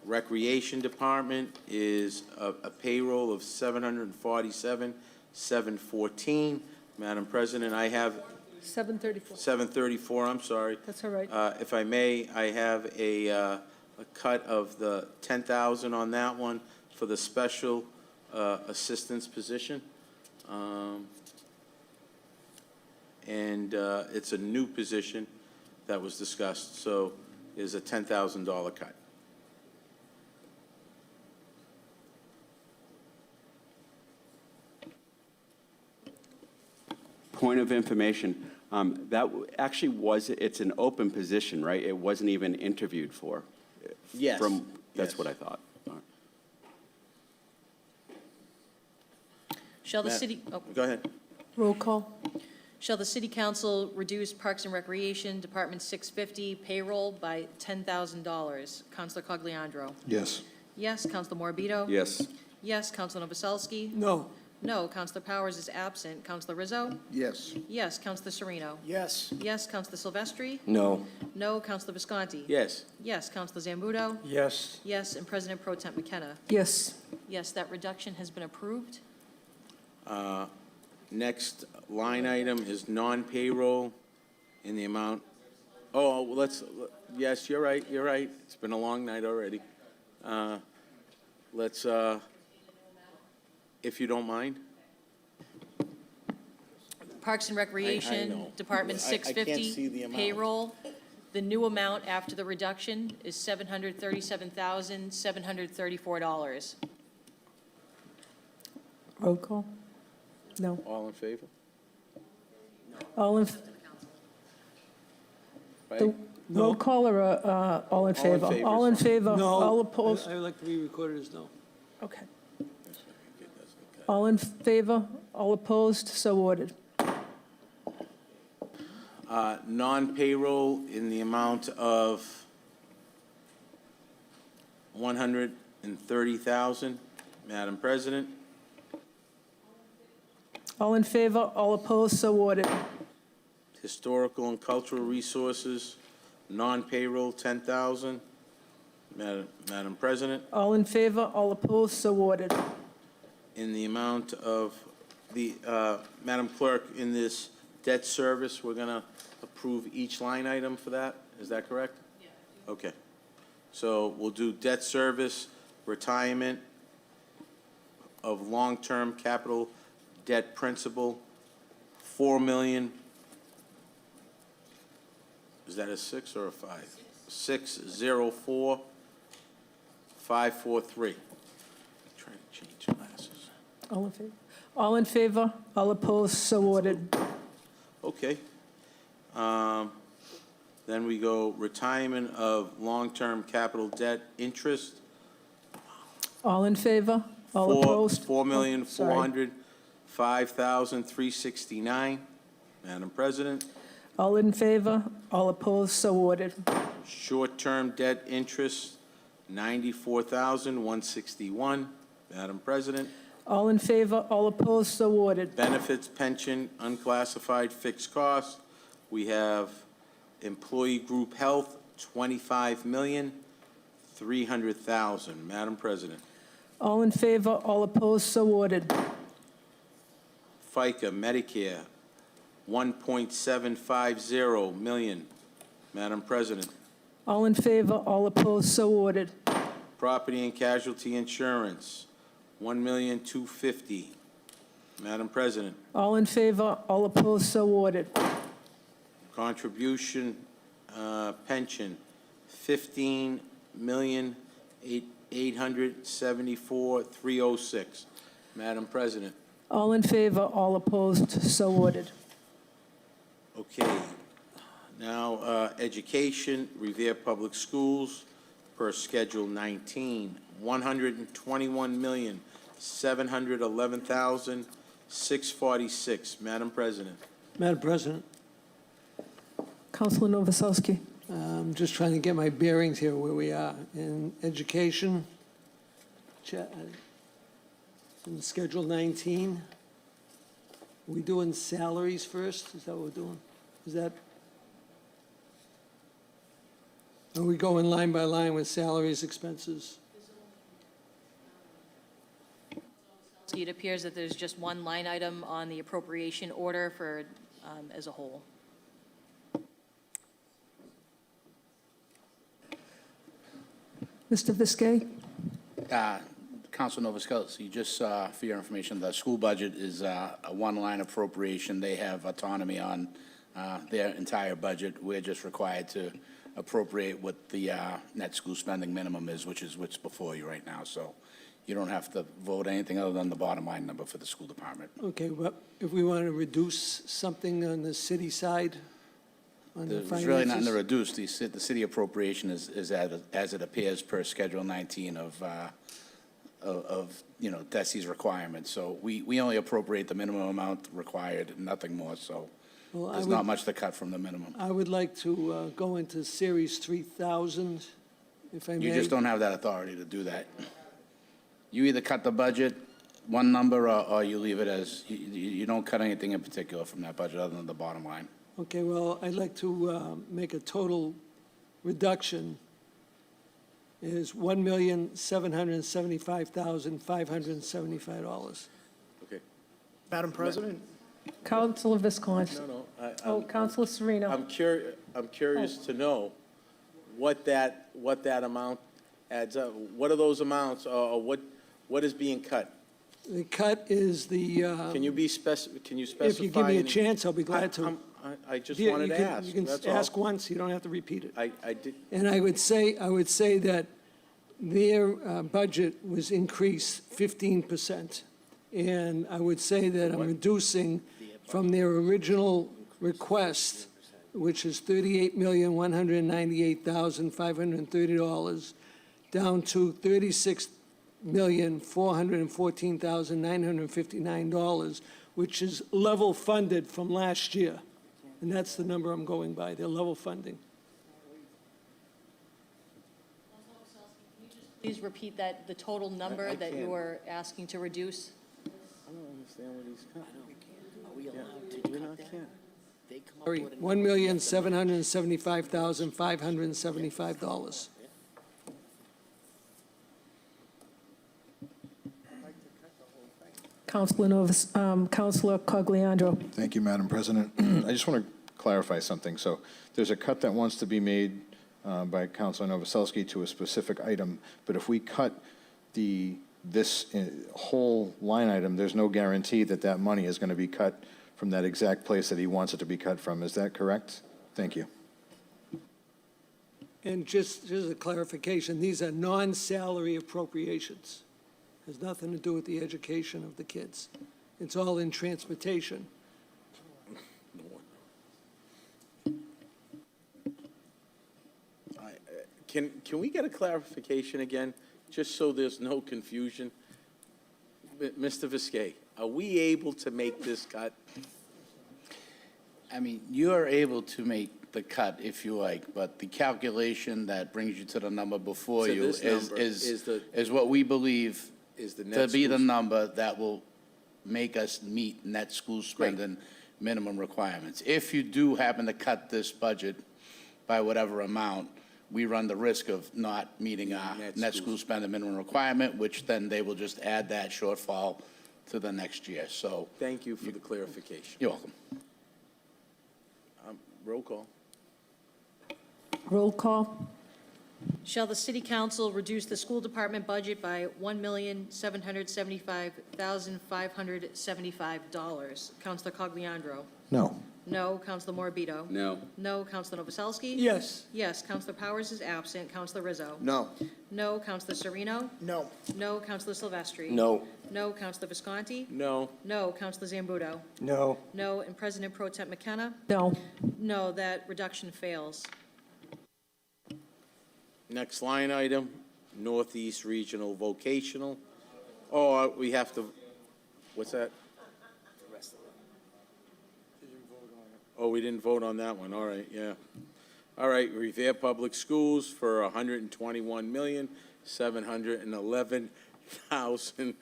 Recreation Department is a payroll of $747,714. Madam President, I have 734. 734, I'm sorry. That's all right. If I may, I have a cut of the 10,000 on that one for the special assistance position. And it's a new position that was discussed, so there's a $10,000 cut. Point of information, actually it's an open position, right? It wasn't even interviewed for? Yes. That's Yes. what I thought. All right. Shall the Matt, city, oh, Go ahead. Roll call. shall the city council reduce Parks and Recreation, Department 650 payroll by $10,000? Counselor Cogliandro. Yes. Yes. Counselor Morbido. Yes. Yes. Counselor Novoselsky. No. No. Counselor Powers is absent. Counselor Rizzo. Yes. Yes. Counselor Sereno. Yes. Yes. Counselor Silvestri. No. No. Counselor Visconti. Yes. Yes. Counselor Zambudo. Yes. Yes. And President Pro Temp McKenna. Yes. Yes, that reduction has been approved. Next line item is non-payroll in the amount, yes, you're right. It's been a long night already. Let's, if you don't mind. Parks and I Recreation, know. Department I can't 650 see the amount. payroll. The new amount after the reduction is $737,734. Roll call. No. All in favor? All in, Right? the roll call or all in favor? favor, All in sorry. favor? No. All opposed? I would like to be recorded as no. Okay. All in favor? All opposed? So ordered. Non-payroll in the amount of $130,000, Madam President. All in favor? All opposed? So ordered. Historical and Cultural Resources, non-payroll, $10,000, Madam President. All in favor? All opposed? So ordered. In the amount of the, Madam Clerk, in this debt service, we're going to approve each line item for that? Is that correct? Yeah. Okay. So we'll do debt service, retirement of long-term capital debt principal, $4 million. Is that a 6 or a 5? 604,543. Trying to change glasses. All in favor? All in favor? All opposed? So ordered. Okay. Then we go retirement of long-term capital debt interest. All in favor? All opposed? $4,405,369. Madam President. All in favor? All opposed? So ordered. Short-term debt interest, $94,161. Madam President. All in favor? All opposed? So ordered. Benefits, pension, unclassified fixed costs. We have employee group health, $25,300,000. Madam President. All in favor? All opposed? So ordered. FICA, Medicare, $1.750 million. Madam President. All in favor? All opposed? So ordered. Property and casualty insurance, $1,250,000. Madam President. All in favor? All opposed? So ordered. Contribution pension, $15,874,306. Madam President. All in favor? All opposed? So ordered. Okay. Now, education, Revere Public Schools, per Schedule 19, $121,711,646. Madam President. Madam President, Councilor Novoselsky. I'm just trying to get my bearings here where we are. In education, in Schedule 19, are we doing salaries first? Is that what we're doing? Is that? Are we going line by line with salaries, expenses? It appears that there's just one line item on the appropriation order for, as a whole. Mr. Viskey? Council Novoselsky, just for your information, the school budget is a one-line appropriation. They have autonomy on their entire budget. We're just required to appropriate what the net school spending minimum is, which is what's before you right now. So you don't have to vote anything other than the bottom line number for the school department. Okay, but if we want to reduce something on the city side, on the There's really nothing to finances? reduce. The city appropriation is as it appears per Schedule 19 of DESI's requirements. So we only appropriate the minimum amount required, nothing more, so Well, there's not much to cut from the minimum. I would like to go into Series 3000, if I may. You just don't have that authority to do that. You either cut the budget, one number, or you leave it as, you don't cut anything in particular from that budget other than the bottom line. Okay, well, I'd like to make a total reduction is $1,775,575. Okay. Madam President? Councilor Visconti. No, Oh, Councilor Sereno. I'm curious to know what that amount adds up. What are those amounts, or what is being cut? The cut is the, Can you specify? if you give me a any- chance, I'll be glad to. I just Here, wanted you to can- ask, You can that's all. ask once, you don't have to repeat it. I did, And I would say that their budget was increased 15%. And I would say that I'm reducing from their original request, which is $38,198,530, down to $36,414,959, which is level funded from last year. And that's the number I'm going by, their level funding. Please repeat the total number that you are asking to reduce. I don't understand what he's cutting. Are we allowed to cut that? They come up Sorry, with a- $1,775,575. Councilor Cogliandro. Thank you, Madam President. I just want to clarify something. So there's a cut that wants to be made by Councilor Novoselsky to a specific item, but if we cut this whole line item, there's no guarantee that that money is going to be cut from that exact place that he wants it to be cut from. Is that correct? Thank you. And just a clarification, these are non-salary appropriations. Has nothing to do with the education of the kids. It's all in transportation. Can we get a clarification again, just so there's no confusion? Mr. Viskey, are we able to make this cut? I mean, you are able to make the cut if you like, but the calculation that brings you to the number before So you this number is what we believe Is the to net be the school- number that will make us meet net school spending minimum requirements. If you do happen to cut this budget by whatever amount, we run the risk of not meeting our net school spending minimum requirement, which then they will just add that shortfall to the next year. So Thank you for the clarification. you're welcome. Roll call. Roll call. Shall the city council reduce the school department budget by $1,775,575? Counselor Cogliandro? No. No. Counselor Morabito? No. No. Counselor Novoselsky? Yes. Yes. Counselor Powers is absent. Counselor Rizzo? No. No. Counselor Sereno? No. No. Counselor Silvestri? No. No. Counselor Visconti? No. No. Counselor Zambuto? No. No. And President Pro Tem McKenna? No. No. That reduction fails. Next line item, Northeast Regional Vocational. Oh, we have to, what's that? Oh, we didn't vote on that one, all right, yeah. All right, Revere Public Schools for $121,711,000.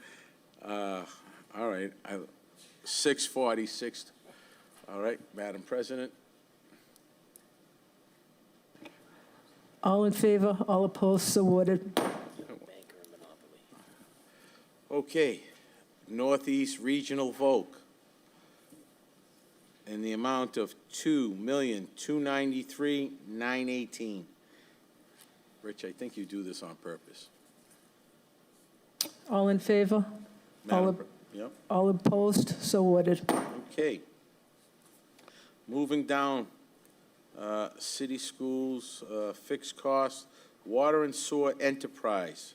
All right, 646. All right, Madam President. All in favor, all opposed, so ordered. Okay, Northeast Regional Voc in the amount of $2,293,918. Rich, I think you do this on purpose. All in favor? Madam Yep. All opposed? So ordered. Okay. Moving down, city schools, fixed costs, water and sewer enterprise.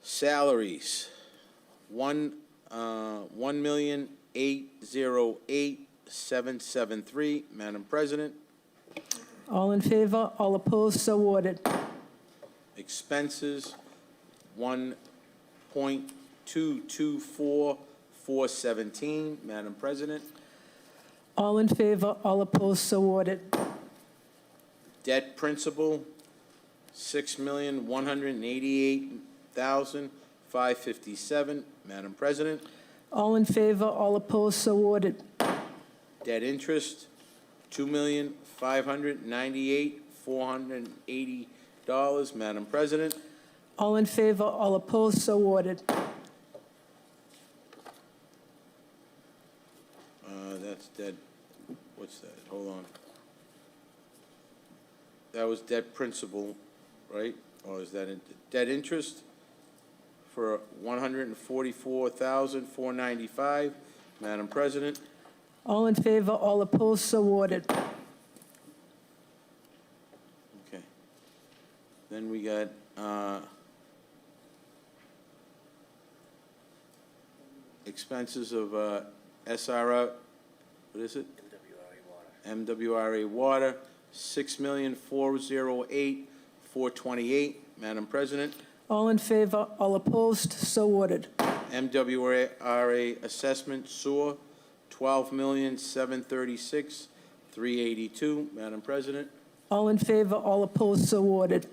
Salaries, 1,808,773. Madam President. All in favor? All opposed? So ordered. Expenses, 1.224417. Madam President. All in favor? All opposed? So ordered. Debt principal, $6,188,557. Madam President. All in favor? All opposed? So ordered. Debt interest, $2,598,480. Madam President. All in favor? All opposed? So ordered. That's debt, what's that? Hold on. That was debt principal, right? Or is that debt interest for $144,495? Madam President. All in favor? All opposed? So ordered. Okay. Then we got, expenses of, SRO, what is it? MWRA Water, $6,408,428. Madam President. All in favor? All opposed? So ordered. MWRA Assessment Sewer, $12,736,382. Madam President. All in favor? All opposed? So ordered.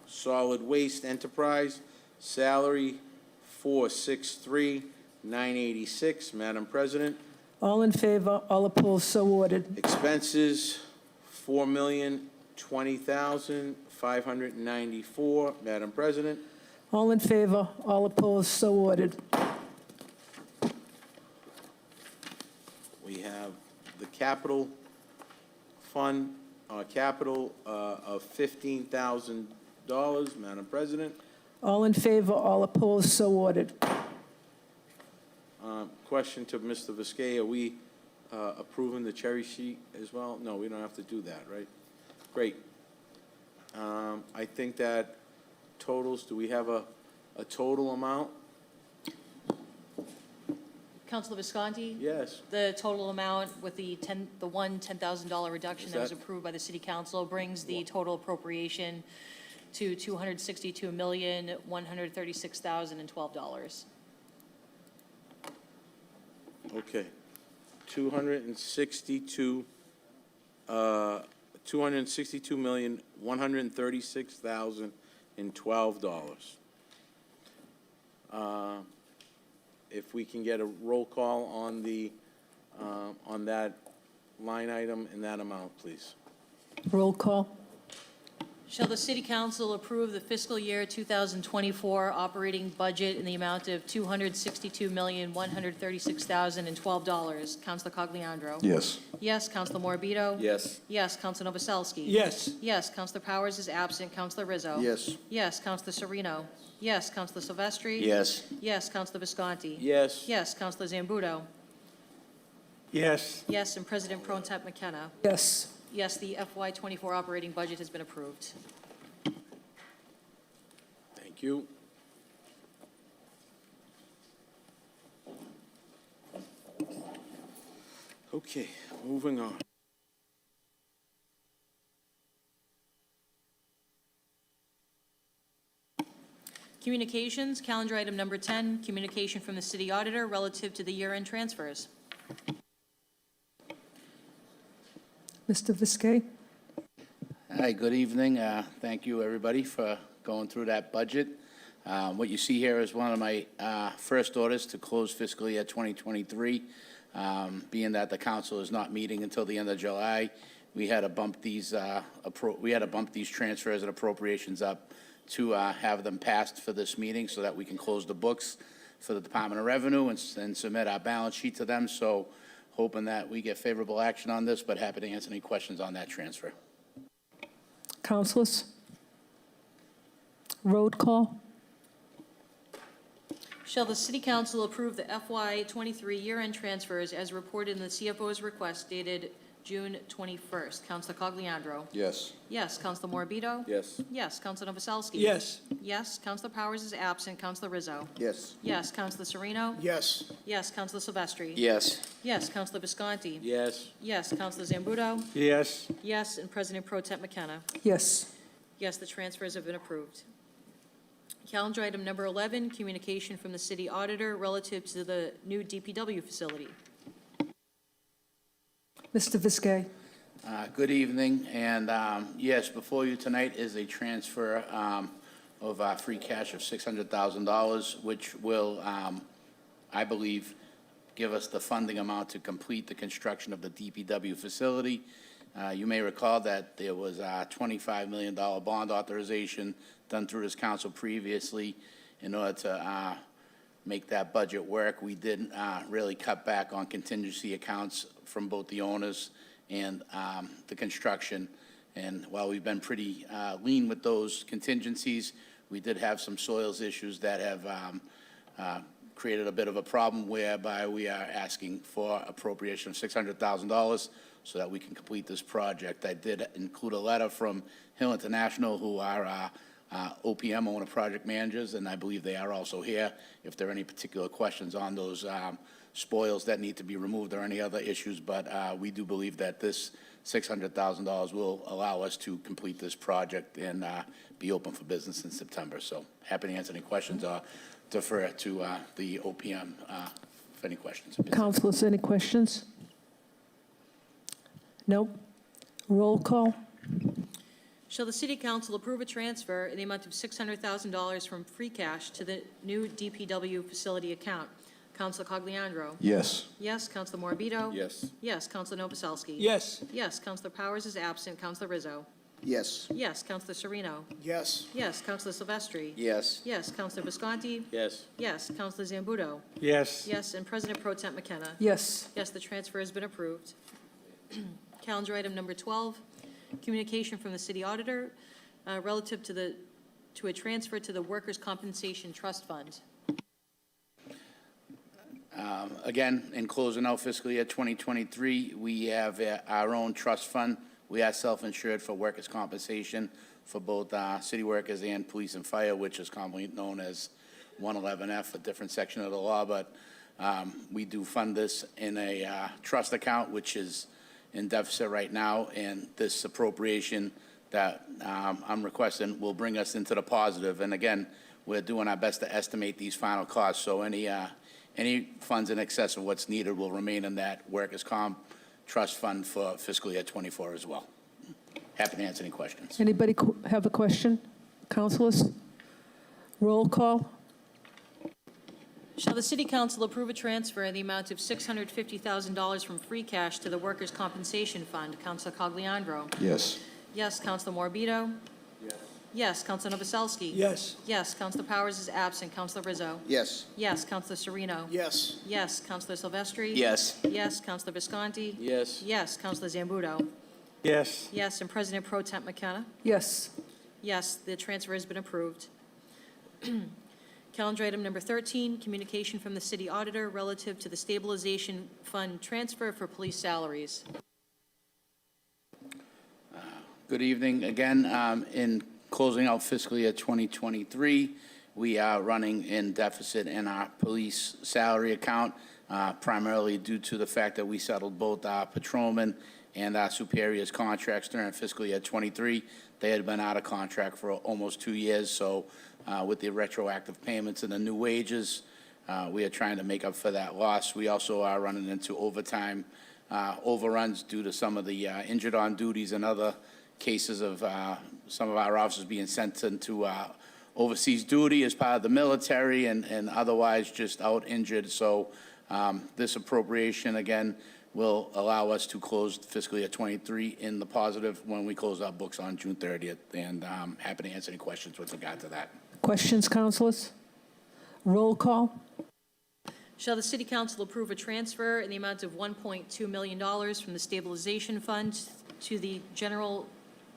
Solid Waste Enterprise, salary, $463,986. Madam President. All in favor? All opposed? So ordered. Expenses, $4,020,594. Madam President. All in favor? All opposed? So ordered. We have the capital fund, capital of $15,000. Madam President. All in favor? All opposed? So ordered. Question to Mr. Viscay, are we approving the cherry sheet as well? No, we don't have to do that, right? Great. I think that totals, do we have a total amount? Councilor Visconti? Yes. The total amount with the $10,000 reduction Is that was that- approved by the city council brings the total appropriation to $262,136,012. Okay. $262,136,012. If we can get a roll call on the, on that line item and that amount, please. Roll call. Shall the city council approve the fiscal year 2024 operating budget in the amount of $262,136,012? Councilor Cogliandro? Yes. Yes. Councilor Morbido? Yes. Yes. Councilor Novoselsky? Yes. Yes. Councilor Powers is absent. Councilor Rizzo? Yes. Yes. Councilor Sereno? Yes. Councilor Silvestri? Yes. Yes. Councilor Visconti? Yes. Yes. Councilor Zambudo? Yes. Yes. And President Pro Tem McKenna? Yes. Yes, the FY24 operating budget has been approved. Thank you. Okay, moving on. Communications, calendar item number 10, communication from the city auditor relative to the year-end transfers. Mr. Viscay? Hi, good evening. Thank you, everybody, for going through that budget. What you see here is one of my first orders to close fiscal year 2023. Being that the council is not meeting until the end of July, we had to bump these transfers and appropriations up to have them passed for this meeting so that we can close the books for the Department of Revenue and submit our balance sheet to them. So hoping that we get favorable action on this, but happy to answer any questions on that transfer. Councilors? Road call? Shall the City Council approve the FY23 year-end transfers as reported in the CFO's request dated June 21st? Counselor Cogliandro? Yes. Yes. Counselor Morabito? Yes. Yes. Counselor Novoselsky? Yes. Yes. Counselor Powers is absent. Counselor Rizzo? Yes. Yes. Counselor Sereno? Yes. Yes. Counselor Silvestri? Yes. Yes. Counselor Visconti? Yes. Yes. Counselor Zambudo? Yes. Yes. And President Pro Tem McKenna? Yes. Yes, the transfers have been approved. Calendar item number 11, communication from the city auditor relative to the new DPW facility. Mr. Viskey. Good evening, and yes, before you tonight is a transfer of free cash of $600,000, which will, I believe, give us the funding amount to complete the construction of the DPW facility. You may recall that there was a $25 million bond authorization done through this council previously in order to make that budget work. We did really cut back on contingency accounts from both the owners and the construction. And while we've been pretty lean with those contingencies, we did have some soils issues that have created a bit of a problem whereby we are asking for appropriation of $600,000 so that we can complete this project. I did include a letter from Hill International, who are OPM, owner project managers, and I believe they are also here. If there are any particular questions on those spoils that need to be removed or any other issues, but we do believe that this $600,000 will allow us to complete this project and be open for business in September. So happy to answer any questions or defer to the OPM for any questions. Councilors, any questions? No? Roll call? Shall the City Council approve a transfer in the amount of $600,000 from free cash to the new DPW facility account? Counselor Cogliandro? Yes. Yes. Counselor Morabito? Yes. Yes. Counselor Novoselsky? Yes. Yes. Counselor Powers is absent. Counselor Rizzo? Yes. Yes. Counselor Sereno? Yes. Yes. Counselor Silvestri? Yes. Yes. Counselor Visconti? Yes. Yes. Counselor Zambudo? Yes. Yes. And President Pro Tem McKenna? Yes. Yes, the transfer has been approved. Calendar item number 12, communication from the city auditor relative to a transfer to the Workers' Compensation Trust Fund. Again, in closing out fiscal year 2023, we have our own trust fund. We are self-insured for workers' compensation for both city workers and police and fire, which is commonly known as 111F, a different section of the law. But we do fund this in a trust account, which is in deficit right now, and this appropriation that I'm requesting will bring us into the positive. And again, we're doing our best to estimate these final costs, so any funds in excess of what's needed will remain in that workers' comp trust fund for fiscal year '24 as well. Happy to answer any questions. Anybody have a question? Councilors? Roll call? Shall the City Council approve a transfer in the amount of $650,000 from free cash to the Workers' Compensation Fund? Counselor Cogliandro? Yes. Yes. Counselor Morabito? Yes. Yes. Counselor Novoselsky? Yes. Yes. Counselor Powers is absent. Counselor Rizzo? Yes. Yes. Counselor Sereno? Yes. Yes. Counselor Silvestri? Yes. Yes. Counselor Visconti? Yes. Yes. Counselor Zambudo? Yes. Yes. And President Pro Tem McKenna? Yes. Yes, the transfer has been approved. Calendar item number 13, communication from the city auditor relative to the stabilization fund transfer for police salaries. Good evening. Again, in closing out fiscal year 2023, we are running in deficit in our police salary account, primarily due to the fact that we settled both our patrolmen and our superiors contracts during fiscal year 23. They had been out of contract for almost 2 years, so with the retroactive payments and the new wages, we are trying to make up for that loss. We also are running into overtime overruns due to some of the injured on duties and other cases of some of our officers being sent into overseas duty as part of the military and otherwise just out injured. So this appropriation, again, will allow us to close fiscal year 23 in the positive when we close our books on June 30th. And I'm happy to answer any questions with regard to that. Questions, councilors? Roll call? Shall the City Council approve a transfer in the amount of $1.2 million from the stabilization fund to the general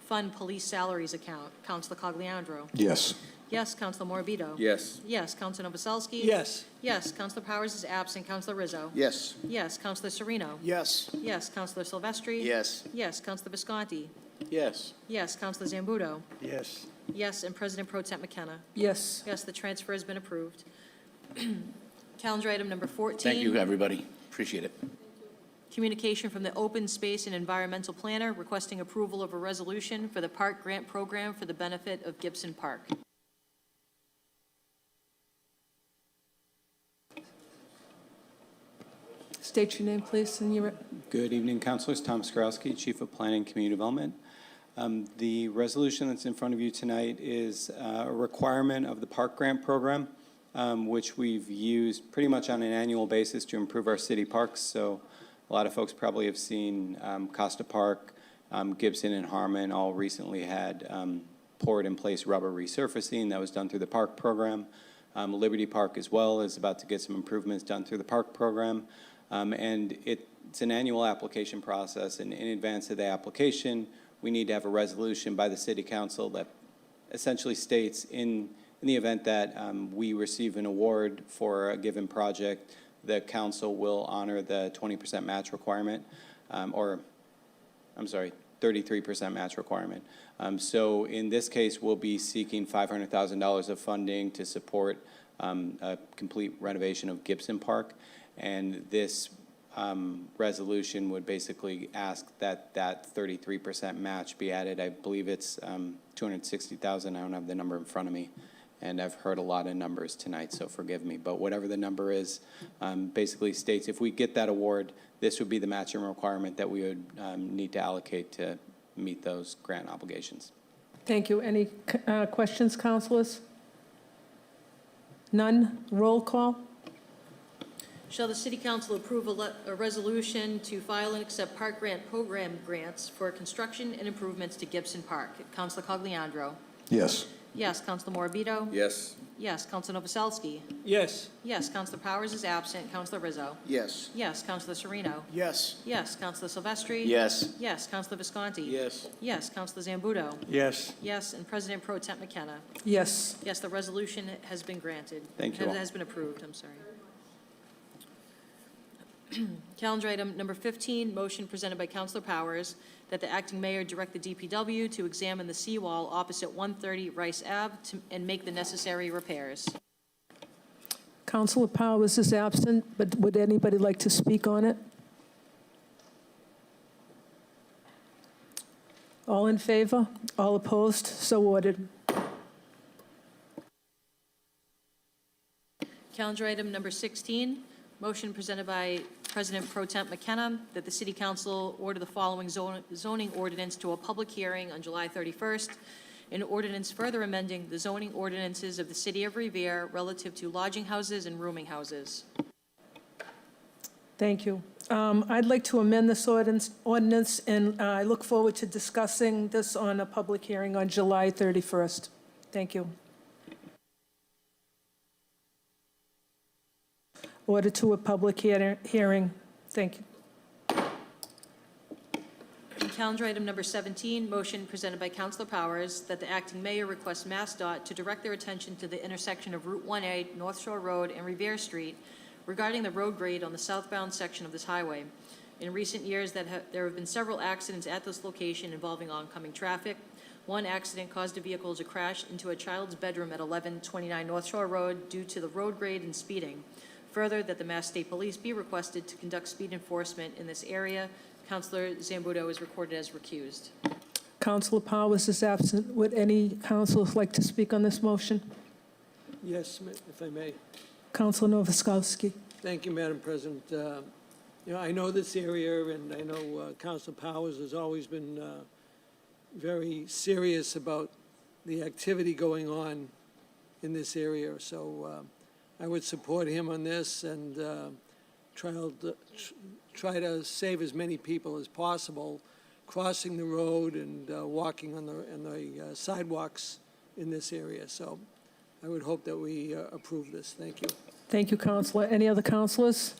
fund police salaries account? Councilor Cogliandro? Yes. Yes, Counselor Morbido? Yes. Yes, Counselor Novoselsky? Yes. Yes, Counselor Powers is absent. Counselor Rizzo? Yes. Yes, Counselor Sereno? Yes. Yes, Counselor Silvestri? Yes. Yes, Counselor Visconti? Yes. Yes, Counselor Zambudo? Yes. Yes, and President Pro Tem McKenna? Yes. Yes, the transfer has been approved. Calendar item number 14. Thank you, everybody. Appreciate it. Communication from the Open Space and Environmental Planner requesting approval of a resolution for the Park Grant Program for the benefit of Gibson Park. State your name, please, and your... Good evening, councilors. Tom Skrowski, Chief of Planning and Community Development. The resolution that's in front of you tonight is a requirement of the Park Grant Program, which we've used pretty much on an annual basis to improve our city parks. So a lot of folks probably have seen Costa Park, Gibson and Harmon all recently had poured in place rubber resurfacing that was done through the park program. Liberty Park as well is about to get some improvements done through the park program. And it's an annual application process, and in advance of the application, we need to have a resolution by the City Council that essentially states in the event that we receive an award for a given project, the council will honor the 20% match requirement, 33% match requirement. So in this case, we'll be seeking $500,000 of funding to support a complete renovation of Gibson Park. And this resolution would basically ask that that 33% match be added. I believe it's $260,000. I don't have the number in front of me. And I've heard a lot of numbers tonight, so forgive me. But whatever the number is, basically states if we get that award, this would be the matching requirement that we would need to allocate to meet those grant obligations. Thank you. Any questions, councilors? None? Roll call? Shall the City Council approve a resolution to file and accept Park Grant Program grants for construction and improvements to Gibson Park? Counselor Cogliandro? Yes. Yes, Counselor Morbido? Yes. Yes, Counselor Novoselsky? Yes. Yes, Counselor Powers is absent. Counselor Rizzo? Yes. Yes, Counselor Sereno? Yes. Yes, Counselor Silvestri? Yes. Yes, Counselor Visconti? Yes. Yes, Counselor Zambudo? Yes. Yes, and President Pro Tem McKenna? Yes. Yes, the resolution has been granted. Thank you all. Has been approved, I'm sorry. Calendar item number 15, motion presented by Counselor Powers that the acting mayor direct the DPW to examine the seawall opposite 130 Rice Ave and make the necessary repairs. Counselor Powers is absent, but would anybody like to speak on it? All in favor? All opposed? So ordered. Calendar item number 16, motion presented by President Pro Tem McKenna that the City Council order the following zoning ordinance to a public hearing on July 31st. An ordinance further amending the zoning ordinances of the City of Revere relative to lodging houses and rooming houses. Thank you. I'd like to amend this ordinance, and I look forward to discussing this on a public hearing on July 31st. Thank you. Order to a public hearing. Thank you. Calendar item number 17, motion presented by Councilor Powers that the acting mayor requests MassDOT to direct their attention to the intersection of Route 1A, North Shore Road, and Revere Street regarding the road grade on the southbound section of this highway. In recent years, there have been several accidents at this location involving oncoming traffic. One accident caused a vehicle to crash into a child's bedroom at 1129 North Shore Road due to the road grade and speeding. Further, that the Mass State Police be requested to conduct speed enforcement in this area. Councilor Zambudo is recorded as recused. Councilor Powers is absent. Would any councilors like to speak on this motion? Yes, if I may. Councilor Novoselsky. Thank you, Madam President. I know this area, and I know Councilor Powers has always been very serious about the activity going on in this area. So I would support him on this and try to save as many people as possible crossing the road and walking on the sidewalks in this area. So I would hope that we approve this. Thank you. Thank you, Councilor. Any other councilors?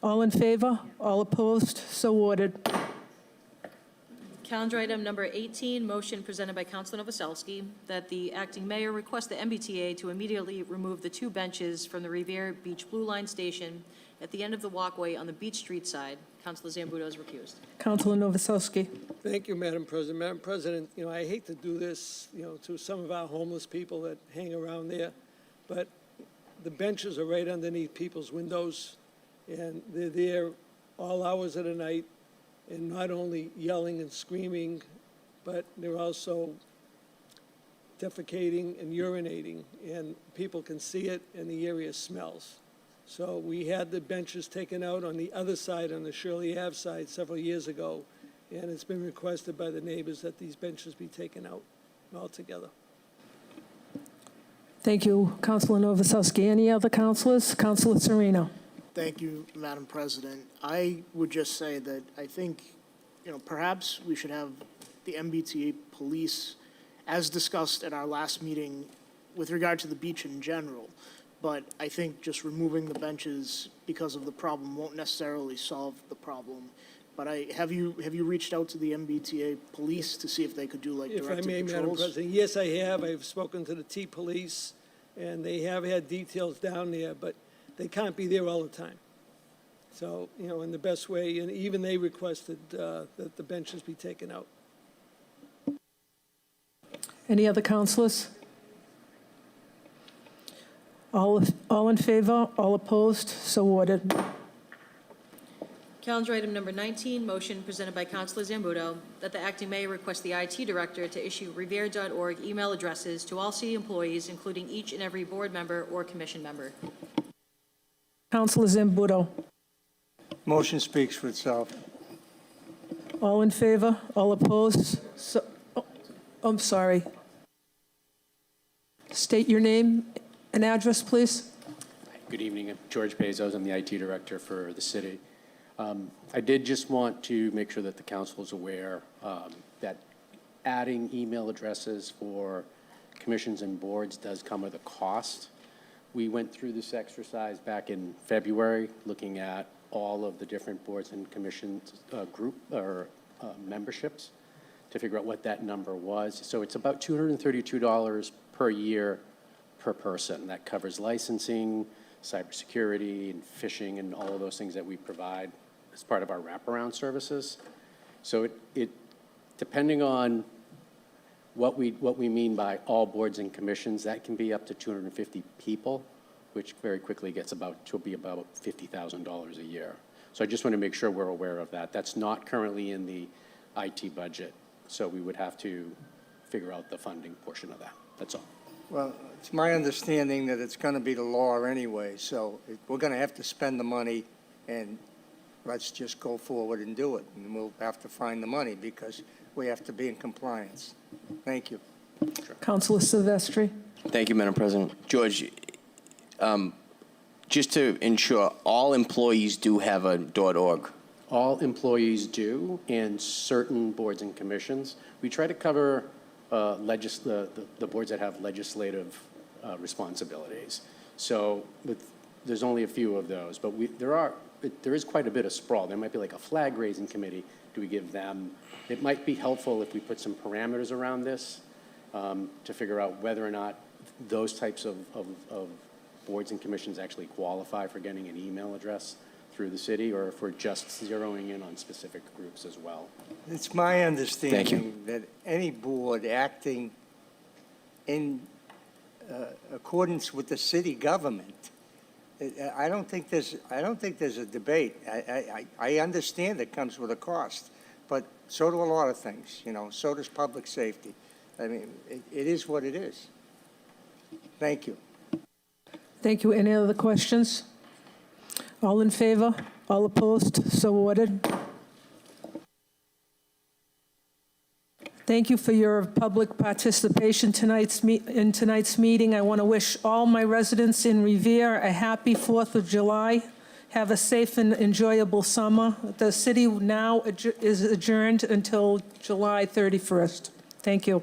All in favor? All opposed? So ordered. Calendar item number 18, motion presented by Councilor Novoselsky that the acting mayor request the MBTA to immediately remove the 2 benches from the Revere Beach Blue Line station at the end of the walkway on the Beach Street side. Councilor Zambudo is recused. Councilor Novoselsky. Thank you, Madam President. Madam President, I hate to do this, to some of our homeless people that hang around there, but the benches are right underneath people's windows, and they're there all hours of the night, and not only yelling and screaming, but they're also defecating and urinating, and people can see it, and the area smells. So we had the benches taken out on the other side, on the Shirley Ave side, several years ago, and it's been requested by the neighbors that these benches be taken out altogether. Thank you, Councilor Novoselsky. Any other councilors? Councilor Sereno. Thank you, Madam President. I would just say that I think, perhaps we should have the MBTA police, as discussed at our last meeting, with regard to the beach in general. But I think just removing the benches because of the problem won't necessarily solve the problem. But have you reached out to the MBTA police to see if they could do like If I directed may, Madam patrols? President, yes, I have. I've spoken to the T-Police, and they have had details down there, but they can't be there all the time. So, in the best way, and even they requested that the benches be taken out. Any other councilors? All in favor? All opposed? So ordered. Calendar item number 19, motion presented by Councilor Zambudo that the acting mayor request the IT director to issue revere.org email addresses to all city employees, including each and every board member or commission member. Councilor Zambudo. Motion speaks for itself. All in favor? All opposed? So, I'm sorry. State your name and address, please. Good evening. I'm George Bezos. I'm the IT director for the city. I did just want to make sure that the council is aware that adding email addresses for commissions and boards does come with a cost. We went through this exercise back in February, looking at all of the different boards and commissions memberships to figure out what that number was. So it's about $232 per year per person. That covers licensing, cybersecurity, and phishing, and all of those things that we provide as part of our wraparound services. So it depending on what we mean by all boards and commissions, that can be up to 250 people, which very quickly gets to be about $50,000 a year. So I just want to make sure we're aware of that. That's not currently in the IT budget, so we would have to figure out the funding portion of that. That's all. Well, it's my understanding that it's going to be the law anyway, so we're going to have to spend the money, and let's just go forward and do it. And we'll have to find the money because we have to be in compliance. Thank you. Councilor Silvestri. Thank you, Madam President. George, just to ensure, all employees do have a .org. All employees do, and certain boards and commissions. We try to cover the boards that have legislative responsibilities. So there's only a few of those, but there is quite a bit of sprawl. There might be like a flag raising committee. Do we give them? It might be helpful if we put some parameters around this to figure out whether or not those types of boards and commissions actually qualify for getting an email address through the city, or if we're just zeroing in on specific groups as well. It's my understanding that any board acting in accordance with the city government, I don't think there's a debate. I understand it comes with a cost, but so do a lot of things, so does public safety. I mean, it is what it is. Thank you. Thank you. Any other questions? All in favor? All opposed? So ordered. Thank you for your public participation in tonight's meeting. I want to wish all my residents in Revere a happy 4th of July. Have a safe and enjoyable summer. The city now is adjourned until July 31st. Thank you.